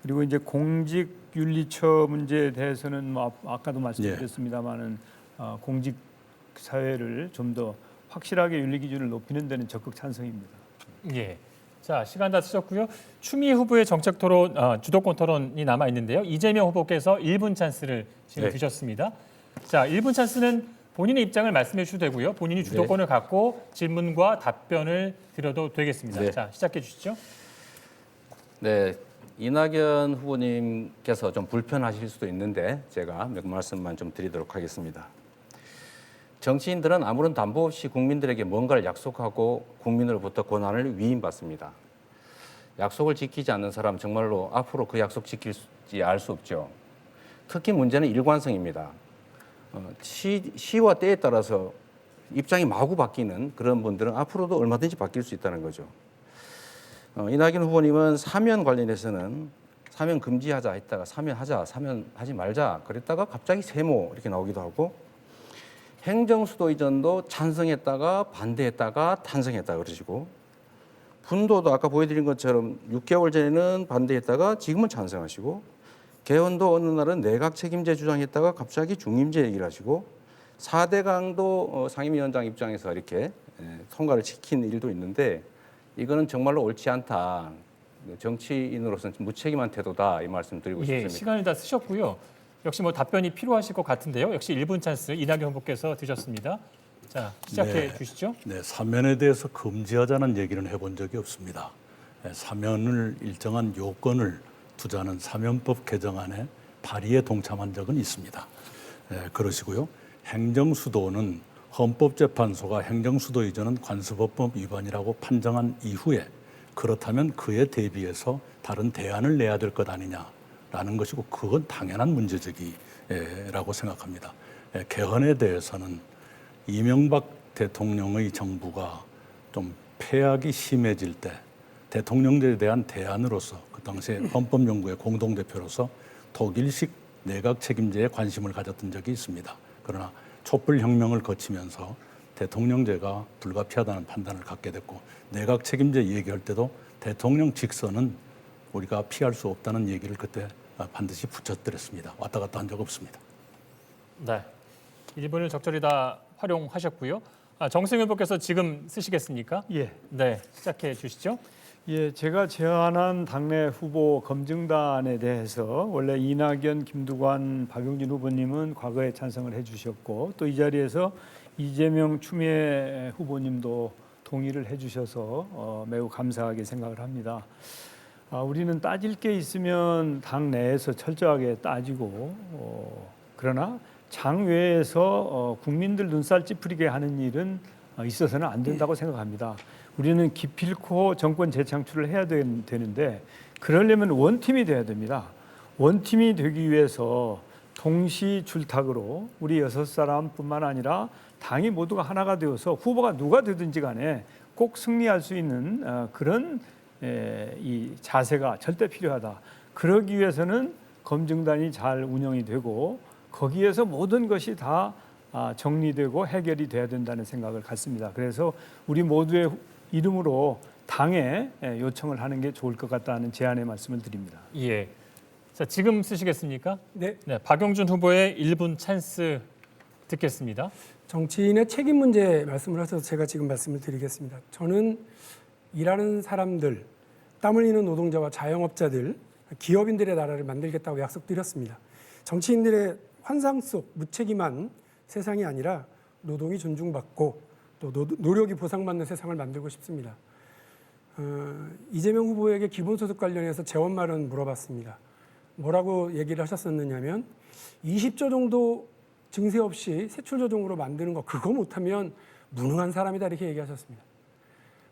그리고 이제 공직윤리처 문제에 대해서는 뭐 아까도 말씀드렸습니다마는 공직 사회를 좀 더 확실하게 윤리 기준을 높이는 데는 적극 찬성입니다. 예. 자, 시간 다 쓰셨고요. 추미애 후보의 정책 토론, 주도권 토론이 남아 있는데요. 이재명 후보께서 1분 찬스를 지금 주셨습니다. 자, 1분 찬스는 본인의 입장을 말씀해 주셔도 되고요. 본인이 주도권을 갖고 질문과 답변을 드려도 되겠습니다. 네. 자, 시작해 주시죠. 네, 이낙연 후보님께서 좀 불편하실 수도 있는데 제가 몇 말씀만 좀 드리도록 하겠습니다. 정치인들은 아무런 담보 없이 국민들에게 뭔가를 약속하고 국민으로부터 권한을 위임받습니다. 약속을 지키지 않는 사람 정말로 앞으로 그 약속 지킬지 알 수 없죠. 특히 문제는 일관성입니다. 시와 때에 따라서 입장이 마구 바뀌는 그런 분들은 앞으로도 얼마든지 바뀔 수 있다는 거죠. 이낙연 후보님은 사면 관련해서는 사면 금지하자 했다가 사면하자, 사면하지 말자 그랬다가 갑자기 세모 이렇게 나오기도 하고 행정수도 이전도 찬성했다가 반대했다가 찬성했다 그러시고 분도도 아까 보여드린 것처럼 6개월 전에는 반대했다가 지금은 찬성하시고 개헌도 어느 날은 내각 책임제 주장했다가 갑자기 중임제 얘기를 하시고 4대강도 상임위원장 입장에서 이렇게 통과를 시킨 일도 있는데 이거는 정말로 옳지 않다. 정치인으로서는 무책임한 태도다 이 말씀 드리고 싶습니다. 시간을 다 쓰셨고요. 역시 뭐 답변이 필요하실 것 같은데요. 역시 1분 찬스 이낙연 후보께서 드셨습니다. 자, 시작해 주시죠. 네, 사면에 대해서 금지하자는 얘기는 해본 적이 없습니다. 사면을 일정한 요건을 두자는 사면법 개정안에 발의에 동참한 적은 있습니다. 그러시고요. 행정수도는 헌법재판소가 행정수도 이전은 관습법법 위반이라고 판정한 이후에 그렇다면 그에 대비해서 다른 대안을 내야 될 것 아니냐라는 것이고 그건 당연한 문제제기라고 생각합니다. 개헌에 대해서는 이명박 대통령의 정부가 좀 폐악이 심해질 때 대통령제에 대한 대안으로서 그 당시에 헌법연구회 공동대표로서 독일식 내각 책임제에 관심을 가졌던 적이 있습니다. 그러나 촛불혁명을 거치면서 대통령제가 불가피하다는 판단을 갖게 됐고 내각 책임제 얘기할 때도 대통령 직선은 우리가 피할 수 없다는 얘기를 그때 반드시 붙여드렸습니다. 왔다 갔다 한 적 없습니다. 네, 1분을 적절히 다 활용하셨고요. 정세균 후보께서 지금 쓰시겠습니까? 예. 네, 시작해 주시죠. 예, 제가 제안한 당내 후보 검증단에 대해서 원래 이낙연, 김두관, 박용진 후보님은 과거에 찬성을 해주셨고 또 이 자리에서 이재명, 추미애 후보님도 동의를 해주셔서 매우 감사하게 생각을 합니다. 우리는 따질 게 있으면 당 내에서 철저하게 따지고 그러나 장 외에서 국민들 눈살 찌푸리게 하는 일은 있어서는 안 된다고 생각합니다. 우리는 기필코 정권 재창출을 해야 되는데 그러려면 원팀이 돼야 됩니다. 원팀이 되기 위해서 동시 줄탁으로 우리 6사람뿐만 아니라 당이 모두가 하나가 되어서 후보가 누가 되든지 간에 꼭 승리할 수 있는 그런 이 자세가 절대 필요하다. 그러기 위해서는 검증단이 잘 운영이 되고 거기에서 모든 것이 다 정리되고 해결이 돼야 된다는 생각을 갖습니다. 그래서 우리 모두의 이름으로 당에 요청을 하는 게 좋을 것 같다는 제안의 말씀을 드립니다. 예. 자, 지금 쓰시겠습니까? 네. 네, 박용준 후보의 1분 찬스 듣겠습니다. 정치인의 책임 문제 말씀을 하셔서 제가 지금 말씀을 드리겠습니다. 저는 일하는 사람들, 땀 흘리는 노동자와 자영업자들, 기업인들의 나라를 만들겠다고 약속드렸습니다. 정치인들의 환상 속 무책임한 세상이 아니라 노동이 존중받고 또 노력이 보상받는 세상을 만들고 싶습니다. 이재명 후보에게 기본소득 관련해서 재원 마련 물어봤습니다. 뭐라고 얘기를 하셨었느냐면 20조 정도 증세 없이 세출 조정으로 만드는 거 그거 못하면 무능한 사람이다 이렇게 얘기하셨습니다.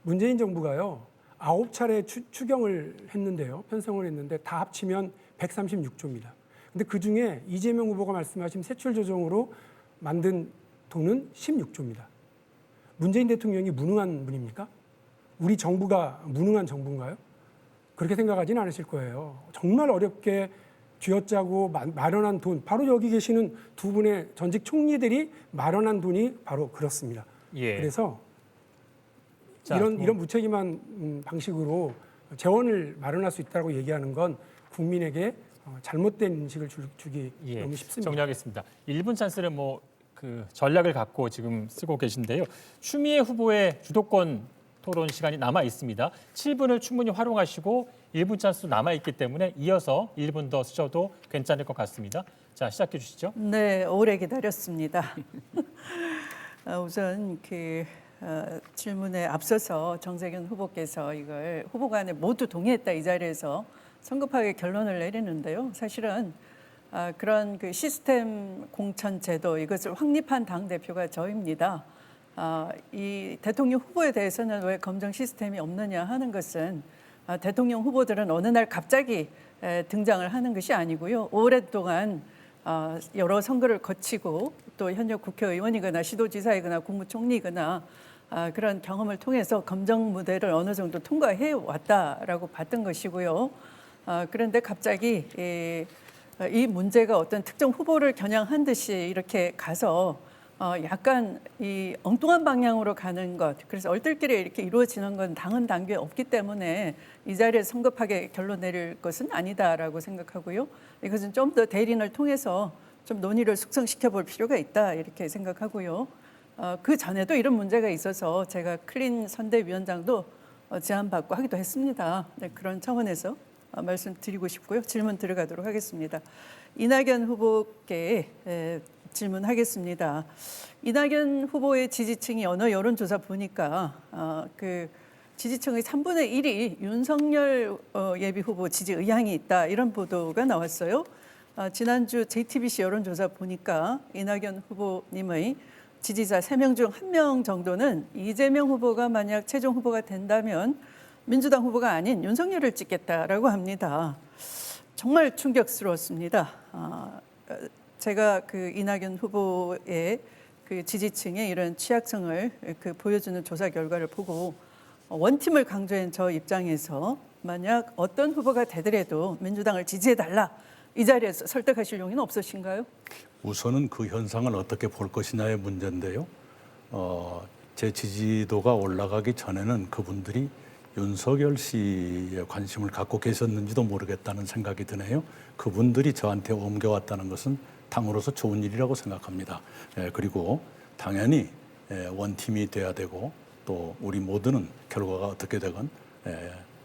문재인 정부가요 9차례 추경을 했는데요, 편성을 했는데 다 합치면 136조입니다. 근데 그 중에 이재명 후보가 말씀하신 세출 조정으로 만든 돈은 16조입니다. 문재인 대통령이 무능한 분입니까? 우리 정부가 무능한 정부인가요? 그렇게 생각하지는 않으실 거예요. 정말 어렵게 쥐어짜고 마련한 돈, 바로 여기 계시는 두 분의 전직 총리들이 마련한 돈이 바로 그렇습니다. 예. 그래서 자, 이런 무책임한 방식으로 재원을 마련할 수 있다고 얘기하는 건 국민에게 잘못된 인식을 주기 너무 쉽습니다. 정리하겠습니다. 1분 찬스는 그 전략을 갖고 지금 쓰고 계신데요. 추미애 후보의 주도권 토론 시간이 남아 있습니다. 7분을 충분히 활용하시고 1분 찬스도 남아 있기 때문에 이어서 1분 더 쓰셔도 괜찮을 것 같습니다. 자, 시작해 주시죠. 네, 오래 기다렸습니다. 우선 질문에 앞서서 정세균 후보께서 이걸 후보 간에 모두 동의했다 이 자리에서 성급하게 결론을 내리는데요. 사실은 그런 그 시스템 공천 제도 이것을 확립한 당 대표가 저입니다. 이 대통령 후보에 대해서는 왜 검증 시스템이 없느냐 하는 것은 대통령 후보들은 어느 날 갑자기 등장을 하는 것이 아니고요. 오랫동안 여러 선거를 거치고 또 현역 국회의원이거나 시도지사이거나 국무총리거나 그런 경험을 통해서 검증 무대를 어느 정도 통과해 왔다라고 봤던 것이고요. 그런데 갑자기 이 문제가 어떤 특정 후보를 겨냥한 듯이 이렇게 가서 약간 이 엉뚱한 방향으로 가는 것, 그래서 얼떨결에 이렇게 이루어지는 건 당은 당규에 없기 때문에 이 자리에 성급하게 결론 내릴 것은 아니다라고 생각하고요. 이것은 좀 더 대리인을 통해서 좀 논의를 숙성시켜 볼 필요가 있다 이렇게 생각하고요. 그 전에도 이런 문제가 있어서 제가 클린 선대위원장도 제안받고 하기도 했습니다. 네, 그런 차원에서 말씀드리고 싶고요. 질문 들어가도록 하겠습니다. 이낙연 후보께 질문하겠습니다. 이낙연 후보의 지지층이 어느 여론조사 보니까 그 지지층의 3분의 1이 윤석열 예비 후보 지지 의향이 있다 이런 보도가 나왔어요. 지난주 JTBC 여론조사 보니까 이낙연 후보님의 지지자 3명 중 1명 정도는 이재명 후보가 만약 최종 후보가 된다면 민주당 후보가 아닌 윤석열을 찍겠다라고 합니다. 정말 충격스러웠습니다. 제가 그 이낙연 후보의 그 지지층의 이런 취약성을 보여주는 조사 결과를 보고 원팀을 강조한 저 입장에서 만약 어떤 후보가 되더라도 민주당을 지지해달라 이 자리에서 설득하실 용의는 없으신가요? 우선은 그 현상을 어떻게 볼 것이냐의 문제인데요. 제 지지도가 올라가기 전에는 그분들이 윤석열 씨에 관심을 갖고 계셨는지도 모르겠다는 생각이 드네요. 그분들이 저한테 옮겨왔다는 것은 당으로서 좋은 일이라고 생각합니다. 그리고 당연히 원팀이 돼야 되고 또 우리 모두는 결과가 어떻게 되건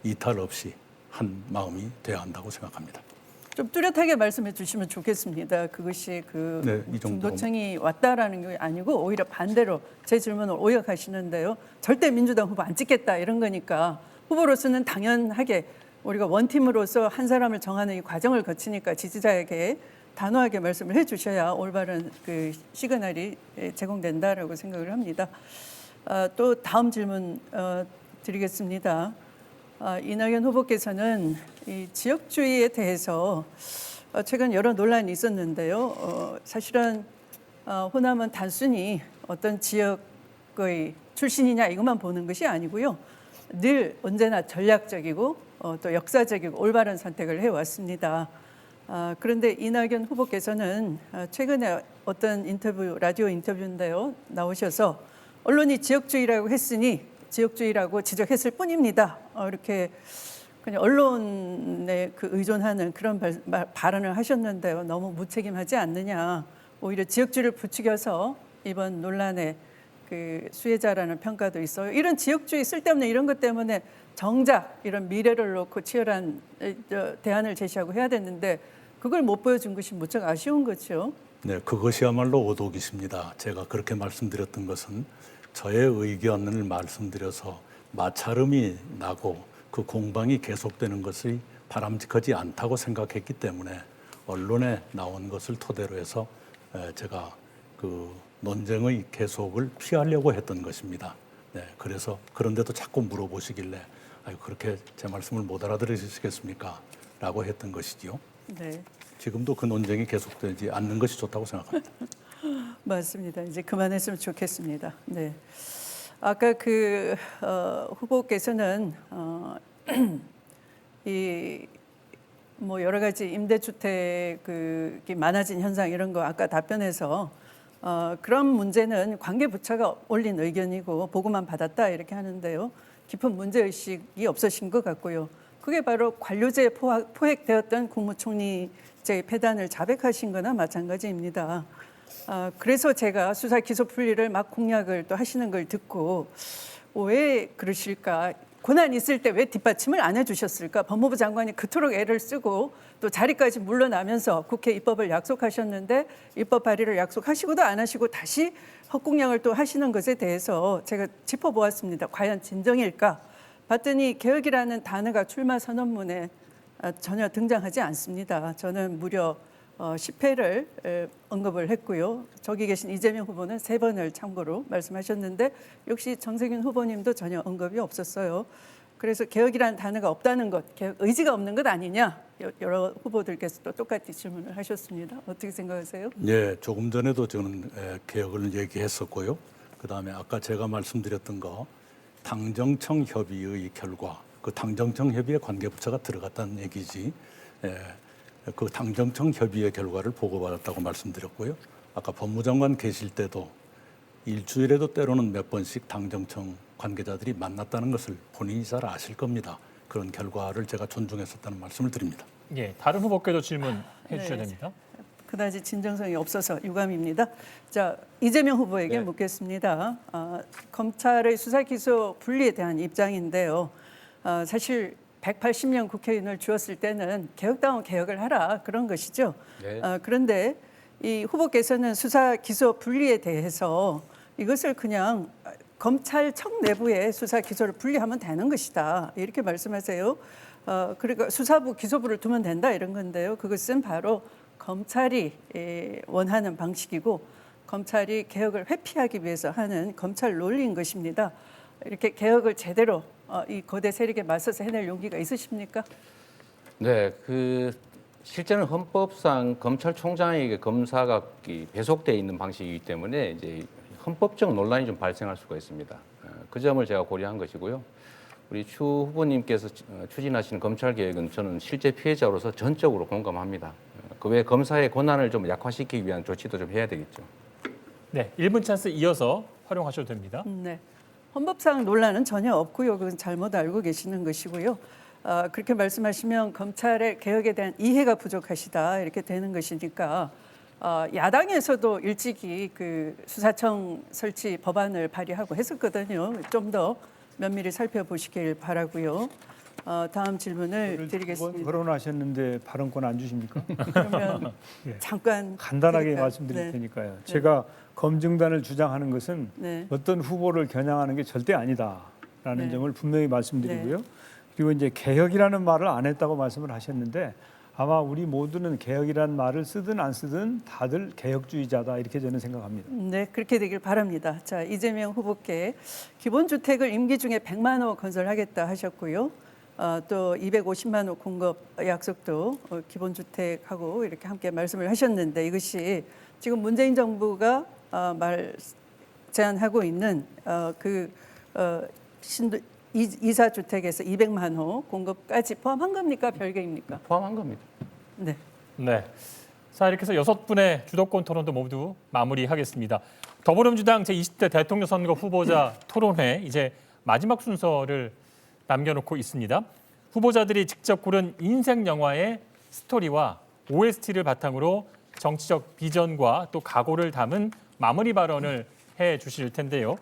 이탈 없이 한 마음이 되어야 한다고 생각합니다. 좀 뚜렷하게 말씀해 주시면 좋겠습니다. 그것이 그 네, 이 정도. 중도층이 왔다라는 게 아니고 오히려 반대로 제 질문을 오역하시는데요. 절대 민주당 후보 안 찍겠다 이런 거니까 후보로서는 당연하게 우리가 원팀으로서 한 사람을 정하는 이 과정을 거치니까 지지자에게 단호하게 말씀을 해주셔야 올바른 그 시그널이 제공된다라고 생각을 합니다. 또 다음 질문 드리겠습니다. 이낙연 후보께서는 이 지역주의에 대해서 최근 여러 논란이 있었는데요. 사실은 호남은 단순히 어떤 지역의 출신이냐 이것만 보는 것이 아니고요. 늘 언제나 전략적이고 또 역사적이고 올바른 선택을 해왔습니다. 그런데 이낙연 후보께서는 최근에 어떤 인터뷰, 라디오 인터뷰인데요. 나오셔서 언론이 지역주의라고 했으니 지역주의라고 지적했을 뿐입니다. 이렇게 그냥 언론에 그 의존하는 그런 발언을 하셨는데요. 너무 무책임하지 않느냐. 오히려 지역주의를 부추겨서 이번 논란의 그 수혜자라는 평가도 있어요. 이런 지역주의 쓸데없는 이런 것 때문에 정작 이런 미래를 놓고 치열한 대안을 제시하고 해야 됐는데 그걸 못 보여준 것이 무척 아쉬운 거죠. 네, 그것이야말로 오독이십니다. 제가 그렇게 말씀드렸던 것은 저의 의견을 말씀드려서 마찰음이 나고 그 공방이 계속되는 것이 바람직하지 않다고 생각했기 때문에 언론에 나온 것을 토대로 해서 제가 그 논쟁의 계속을 피하려고 했던 것입니다. 네, 그래서 그런데도 자꾸 물어보시길래 그렇게 제 말씀을 못 알아들으시겠습니까? 라고 했던 것이지요. 네. 지금도 그 논쟁이 계속되지 않는 것이 좋다고 생각합니다. 맞습니다. 이제 그만했으면 좋겠습니다. 네. 아까 그 후보께서는 이 뭐 여러 가지 임대주택이 많아진 현상 이런 거 아까 답변해서 그런 문제는 관계부처가 올린 의견이고 보고만 받았다 이렇게 하는데요. 깊은 문제의식이 없으신 것 같고요. 그게 바로 관료제에 포획되었던 국무총리제의 폐단을 자백하신 거나 마찬가지입니다. 그래서 제가 수사 기소 풀리를 막 공약을 또 하시는 걸 듣고 왜 그러실까? 고난 있을 때 왜 뒷받침을 안 해주셨을까? 법무부 장관이 그토록 애를 쓰고 또 자리까지 물러나면서 국회 입법을 약속하셨는데 입법 발의를 약속하시고도 안 하시고 다시 헛공약을 또 하시는 것에 대해서 제가 짚어보았습니다. 과연 진정일까? 봤더니 개혁이라는 단어가 출마 선언문에 전혀 등장하지 않습니다. 저는 무려 10회를 언급을 했고요. 저기 계신 이재명 후보는 3번을 참고로 말씀하셨는데 역시 정세균 후보님도 전혀 언급이 없었어요. 그래서 개혁이라는 단어가 없다는 것, 개혁 의지가 없는 것 아니냐? 여러 후보들께서도 똑같이 질문을 하셨습니다. 어떻게 생각하세요? 네, 조금 전에도 저는 개혁을 얘기했었고요. 그다음에 아까 제가 말씀드렸던 거 당정청 협의의 결과, 그 당정청 협의에 관계부처가 들어갔다는 얘기지. 그 당정청 협의의 결과를 보고받았다고 말씀드렸고요. 아까 법무장관 계실 때도 일주일에도 때로는 몇 번씩 당정청 관계자들이 만났다는 것을 본인이 잘 아실 겁니다. 그런 결과를 제가 존중했었다는 말씀을 드립니다. 예, 다른 후보께도 질문해 네. 주셔야 됩니다. 그다지 진정성이 없어서 유감입니다. 자, 이재명 후보에게 네. 묻겠습니다. 검찰의 수사 기소 분리에 대한 입장인데요. 사실 180명 국회의원을 주었을 때는 개혁다운 개혁을 하라 그런 것이죠. 네. 그런데 이 후보께서는 수사 기소 분리에 대해서 이것을 그냥 검찰청 내부에 수사 기소를 분리하면 되는 것이다 이렇게 말씀하세요. 그러니까 수사부 기소부를 두면 된다 이런 건데요. 그것은 바로 검찰이 원하는 방식이고 검찰이 개혁을 회피하기 위해서 하는 검찰 논리인 것입니다. 이렇게 개혁을 제대로 이 거대 세력에 맞서서 해낼 용기가 있으십니까? 네, 실제는 헌법상 검찰총장에게 검사가 배속돼 있는 방식이기 때문에 이제 헌법적 논란이 좀 발생할 수가 있습니다. 그 점을 제가 고려한 것이고요. 우리 추 후보님께서 추진하시는 검찰 개혁은 저는 실제 피해자로서 전적으로 공감합니다. 그 외에 검사의 권한을 좀 약화시키기 위한 조치도 좀 해야 되겠죠. 네, 1분 찬스 이어서 활용하셔도 됩니다. 네. 헌법상 논란은 전혀 없고요. 그건 잘못 알고 계시는 것이고요. 그렇게 말씀하시면 검찰의 개혁에 대한 이해가 부족하시다 이렇게 되는 것이니까 야당에서도 일찍이 그 수사청 설치 법안을 발의하고 했었거든요. 좀 더 면밀히 살펴보시길 바라고요. 다음 질문을 두번 드리겠습니다. 거론하셨는데 발언권 안 주십니까? 그러면 예. 잠깐 간단하게 드릴까요? 말씀드릴 네. 테니까요. 제가 검증단을 주장하는 것은 네. 어떤 후보를 겨냥하는 게 절대 아니다라는 네. 점을 분명히 말씀드리고요. 그리고 이제 개혁이라는 말을 안 했다고 말씀을 하셨는데 아마 우리 모두는 개혁이라는 말을 쓰든 안 쓰든 다들 개혁주의자다 이렇게 저는 생각합니다. 네, 그렇게 되길 바랍니다. 자, 이재명 후보께 기본주택을 임기 중에 100만 호 건설하겠다 하셨고요. 또 250만 호 공급 약속도 기본주택하고 이렇게 함께 말씀을 하셨는데 이것이 지금 문재인 정부가 제안하고 있는 이사주택에서 200만 호 공급까지 포함한 겁니까? 별개입니까? 포함한 겁니다. 네. 네. 자, 이렇게 해서 6분의 주도권 토론도 모두 마무리하겠습니다. 더불어민주당 제20대 대통령 선거 후보자 토론회 이제 마지막 순서를 남겨놓고 있습니다. 후보자들이 직접 고른 인생 영화의 스토리와 OST를 바탕으로 정치적 비전과 또 각오를 담은 마무리 발언을 해 주실 텐데요.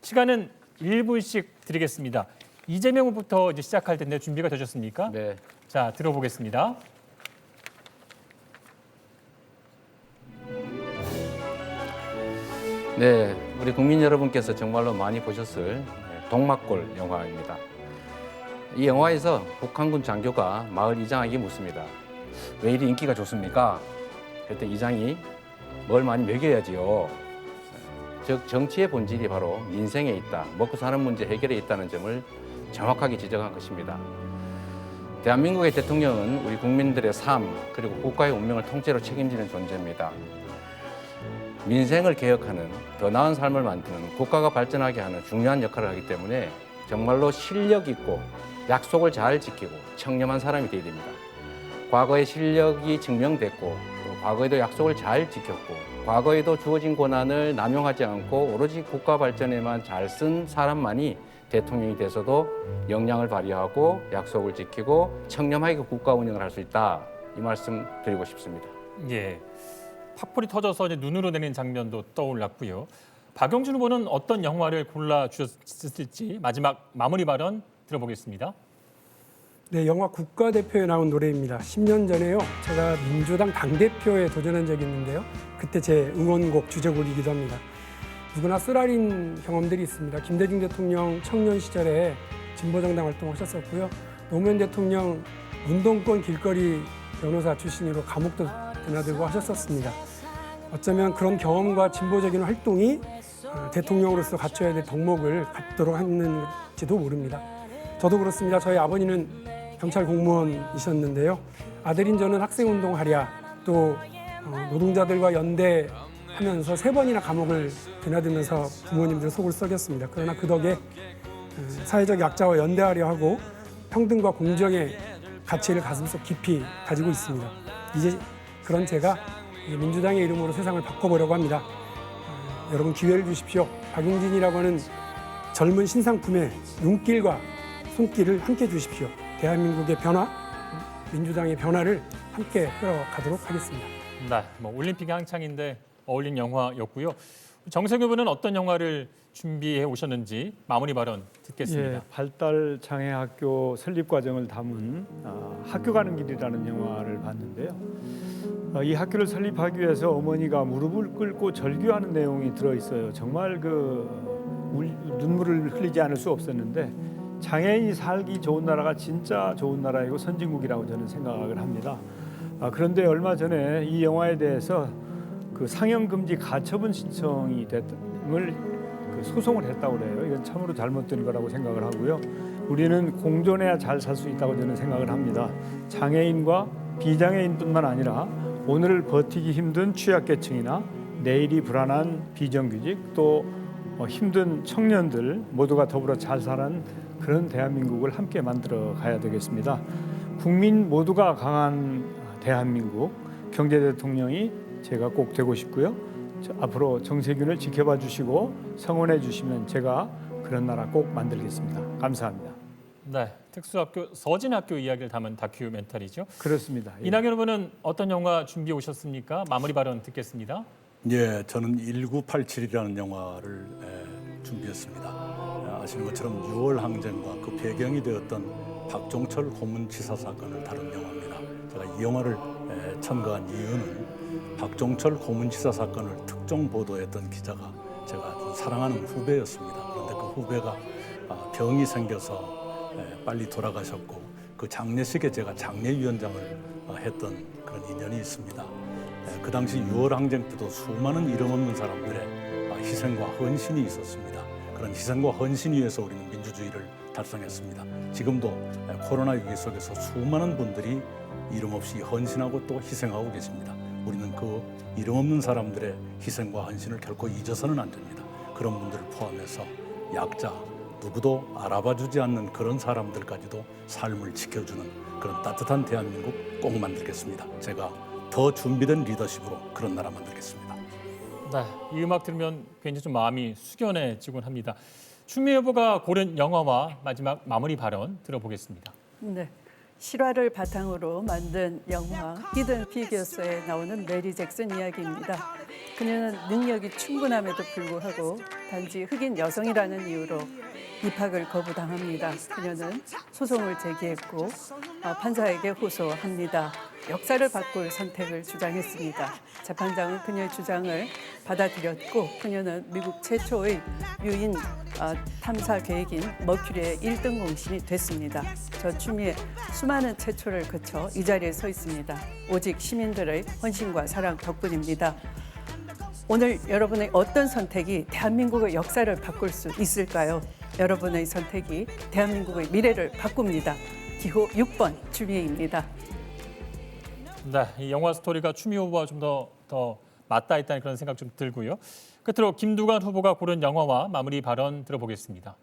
시간은 1분씩 드리겠습니다. 이재명 후보부터 이제 시작할 텐데 준비가 되셨습니까? 네. 자, 들어보겠습니다. 네, 우리 국민 여러분께서 정말로 많이 보셨을 동막골 영화입니다. 이 영화에서 북한군 장교가 마을 이장에게 묻습니다. 왜 이리 인기가 좋습니까? 그때 이장이 뭘 많이 먹여야지요. 즉 정치의 본질이 바로 민생에 있다, 먹고 사는 문제 해결에 있다는 점을 정확하게 지적한 것입니다. 대한민국의 대통령은 우리 국민들의 삶 그리고 국가의 운명을 통째로 책임지는 존재입니다. 민생을 개혁하는 더 나은 삶을 만드는 국가가 발전하게 하는 중요한 역할을 하기 때문에 정말로 실력 있고 약속을 잘 지키고 청렴한 사람이 되어야 됩니다. 과거의 실력이 증명됐고 또 과거에도 약속을 잘 지켰고 과거에도 주어진 권한을 남용하지 않고 오로지 국가 발전에만 잘 쓴 사람만이 대통령이 돼서도 역량을 발휘하고 약속을 지키고 청렴하게 국가 운영을 할 수 있다. 이 말씀 드리고 싶습니다. 예. 팝불이 터져서 이제 눈으로 내리는 장면도 떠올랐고요. 박영준 후보는 어떤 영화를 골라 주셨을지 마지막 마무리 발언 들어보겠습니다. 네, 영화 국가대표에 나온 노래입니다. 10년 전에요, 제가 민주당 당대표에 도전한 적이 있는데요. 그때 제 응원곡 주제곡이기도 합니다. 누구나 쓰라린 경험들이 있습니다. 김대중 대통령 청년 시절에 진보정당 활동하셨었고요. 노무현 대통령 운동권 길거리 변호사 출신으로 감옥도 드나들고 하셨었습니다. 어쩌면 그런 경험과 진보적인 활동이 대통령으로서 갖춰야 될 덕목을 갖도록 하는지도 모릅니다. 저도 그렇습니다. 저희 아버님은 경찰 공무원이셨는데요. 아들인 저는 학생운동하랴 또 노동자들과 연대하면서 3번이나 감옥을 드나들면서 부모님들 속을 썩였습니다. 그러나 그 덕에 사회적 약자와 연대하려 하고 평등과 공정의 가치를 가슴속 깊이 가지고 있습니다. 이제 그런 제가 민주당의 이름으로 세상을 바꿔보려고 합니다. 여러분 기회를 주십시오. 박용진이라고 하는 젊은 신상품의 눈길과 손길을 함께 주십시오. 대한민국의 변화, 민주당의 변화를 함께 끌어가도록 하겠습니다. 네, 올림픽이 한창인데 어울린 영화였고요. 정세균 후보는 어떤 영화를 준비해 오셨는지 마무리 발언 듣겠습니다. 예, 발달 장애 학교 설립 과정을 담은 학교 가는 길이라는 영화를 봤는데요. 이 학교를 설립하기 위해서 어머니가 무릎을 꿇고 절규하는 내용이 들어 있어요. 정말 눈물을 흘리지 않을 수 없었는데 장애인이 살기 좋은 나라가 진짜 좋은 나라이고 선진국이라고 저는 생각을 합니다. 그런데 얼마 전에 이 영화에 대해서 상영 금지 가처분 신청이 됐음을 소송을 했다고 그래요. 이건 참으로 잘못된 거라고 생각을 하고요. 우리는 공존해야 잘 살 수 있다고 저는 생각을 합니다. 장애인과 비장애인뿐만 아니라 오늘을 버티기 힘든 취약계층이나 내일이 불안한 비정규직 또 힘든 청년들 모두가 더불어 잘 사는 그런 대한민국을 함께 만들어 가야 되겠습니다. 국민 모두가 강한 대한민국 경제 대통령이 제가 꼭 되고 싶고요. 앞으로 정세균을 지켜봐 주시고 성원해 주시면 제가 그런 나라 꼭 만들겠습니다. 감사합니다. 네, 특수학교 서진학교 이야기를 담은 다큐멘터리죠. 그렇습니다. 예. 이낙연 후보는 어떤 영화 준비해 오셨습니까? 마무리 발언 듣겠습니다. 예, 저는 1987이라는 영화를 준비했습니다. 아시는 것처럼 6월 항쟁과 그 배경이 되었던 박종철 고문치사 사건을 다룬 영화입니다. 제가 이 영화를 참가한 이유는 박종철 고문치사 사건을 특종 보도했던 기자가 제가 아주 사랑하는 후배였습니다. 그런데 그 후배가 병이 생겨서 빨리 돌아가셨고 그 장례식에 제가 장례위원장을 했던 그런 인연이 있습니다. 그 당시 6월 항쟁 때도 수많은 이름 없는 사람들의 희생과 헌신이 있었습니다. 그런 희생과 헌신 위에서 우리는 민주주의를 달성했습니다. 지금도 코로나 위기 속에서 수많은 분들이 이름 없이 헌신하고 또 희생하고 계십니다. 우리는 그 이름 없는 사람들의 희생과 헌신을 결코 잊어서는 안 됩니다. 그런 분들을 포함해서 약자, 누구도 알아봐주지 않는 그런 사람들까지도 삶을 지켜주는 그런 따뜻한 대한민국 꼭 만들겠습니다. 제가 더 준비된 리더십으로 그런 나라 만들겠습니다. 네, 이 음악 들으면 괜히 좀 마음이 숙연해지곤 합니다. 추미애 후보가 고른 영화와 마지막 마무리 발언 들어보겠습니다. 네. 실화를 바탕으로 만든 영화 히든 피규어스에 나오는 메리 잭슨 이야기입니다. 그녀는 능력이 충분함에도 불구하고 단지 흑인 여성이라는 이유로 입학을 거부당합니다. 그녀는 소송을 제기했고 판사에게 호소합니다. 역사를 바꿀 선택을 주장했습니다. 재판장은 그녀의 주장을 받아들였고 그녀는 미국 최초의 유인 탐사 계획인 머큐리의 1등 공신이 됐습니다. 저 추미애 수많은 최초를 거쳐 이 자리에 서 있습니다. 오직 시민들의 헌신과 사랑 덕분입니다. 오늘 여러분의 어떤 선택이 대한민국의 역사를 바꿀 수 있을까요? 여러분의 선택이 대한민국의 미래를 바꿉니다. 기호 6번 추미애입니다. 네, 이 영화 스토리가 추미애 후보와 좀 더 맞닿아 있다는 그런 생각 좀 들고요. 끝으로 김두관 후보가 고른 영화와 마무리 발언 들어보겠습니다.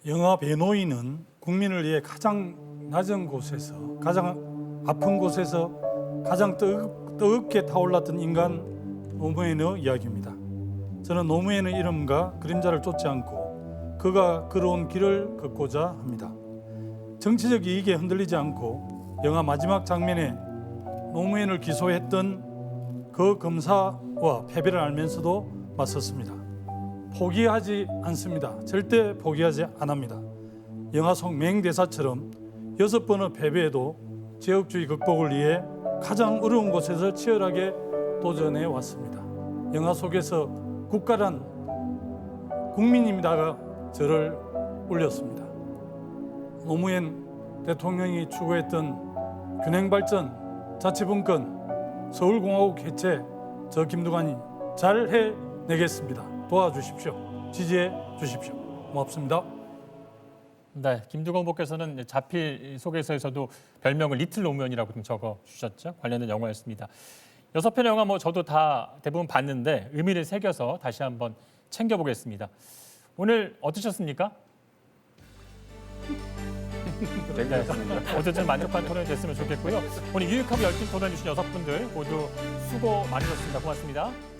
영화 배노인은 국민을 위해 가장 낮은 곳에서 가장 아픈 곳에서 가장 뜨겁게 타올랐던 인간 노무현의 이야기입니다. 저는 노무현의 이름과 그림자를 쫓지 않고 그가 걸어온 길을 걷고자 합니다. 정치적 이익에 흔들리지 않고 영화 마지막 장면에 노무현을 기소했던 그 검사와 패배를 알면서도 맞섰습니다. 포기하지 않습니다. 절대 포기하지 않습니다. 영화 속 맹대사처럼 6번의 패배에도 지역주의 극복을 위해 가장 어려운 곳에서 치열하게 도전해 왔습니다. 영화 속에서 국가란 국민입니다가 저를 울렸습니다. 노무현 대통령이 추구했던 균형발전, 자치분권, 서울공화국 해체 저 김두관이 잘 해내겠습니다. 도와주십시오. 지지해 주십시오. 고맙습니다. 네, 김두관 후보께서는 자필 소개서에서도 별명을 리틀 노무현이라고 좀 적어 주셨죠. 관련된 영화였습니다. 6편의 영화 저도 다 대부분 봤는데 의미를 새겨서 다시 한번 챙겨보겠습니다. 오늘 어떠셨습니까? 재미있었습니다. 어쨌든 만족한 토론이 됐으면 좋겠고요. 오늘 유익하고 열띤 토론 주신 6분들 모두 수고 많으셨습니다. 고맙습니다.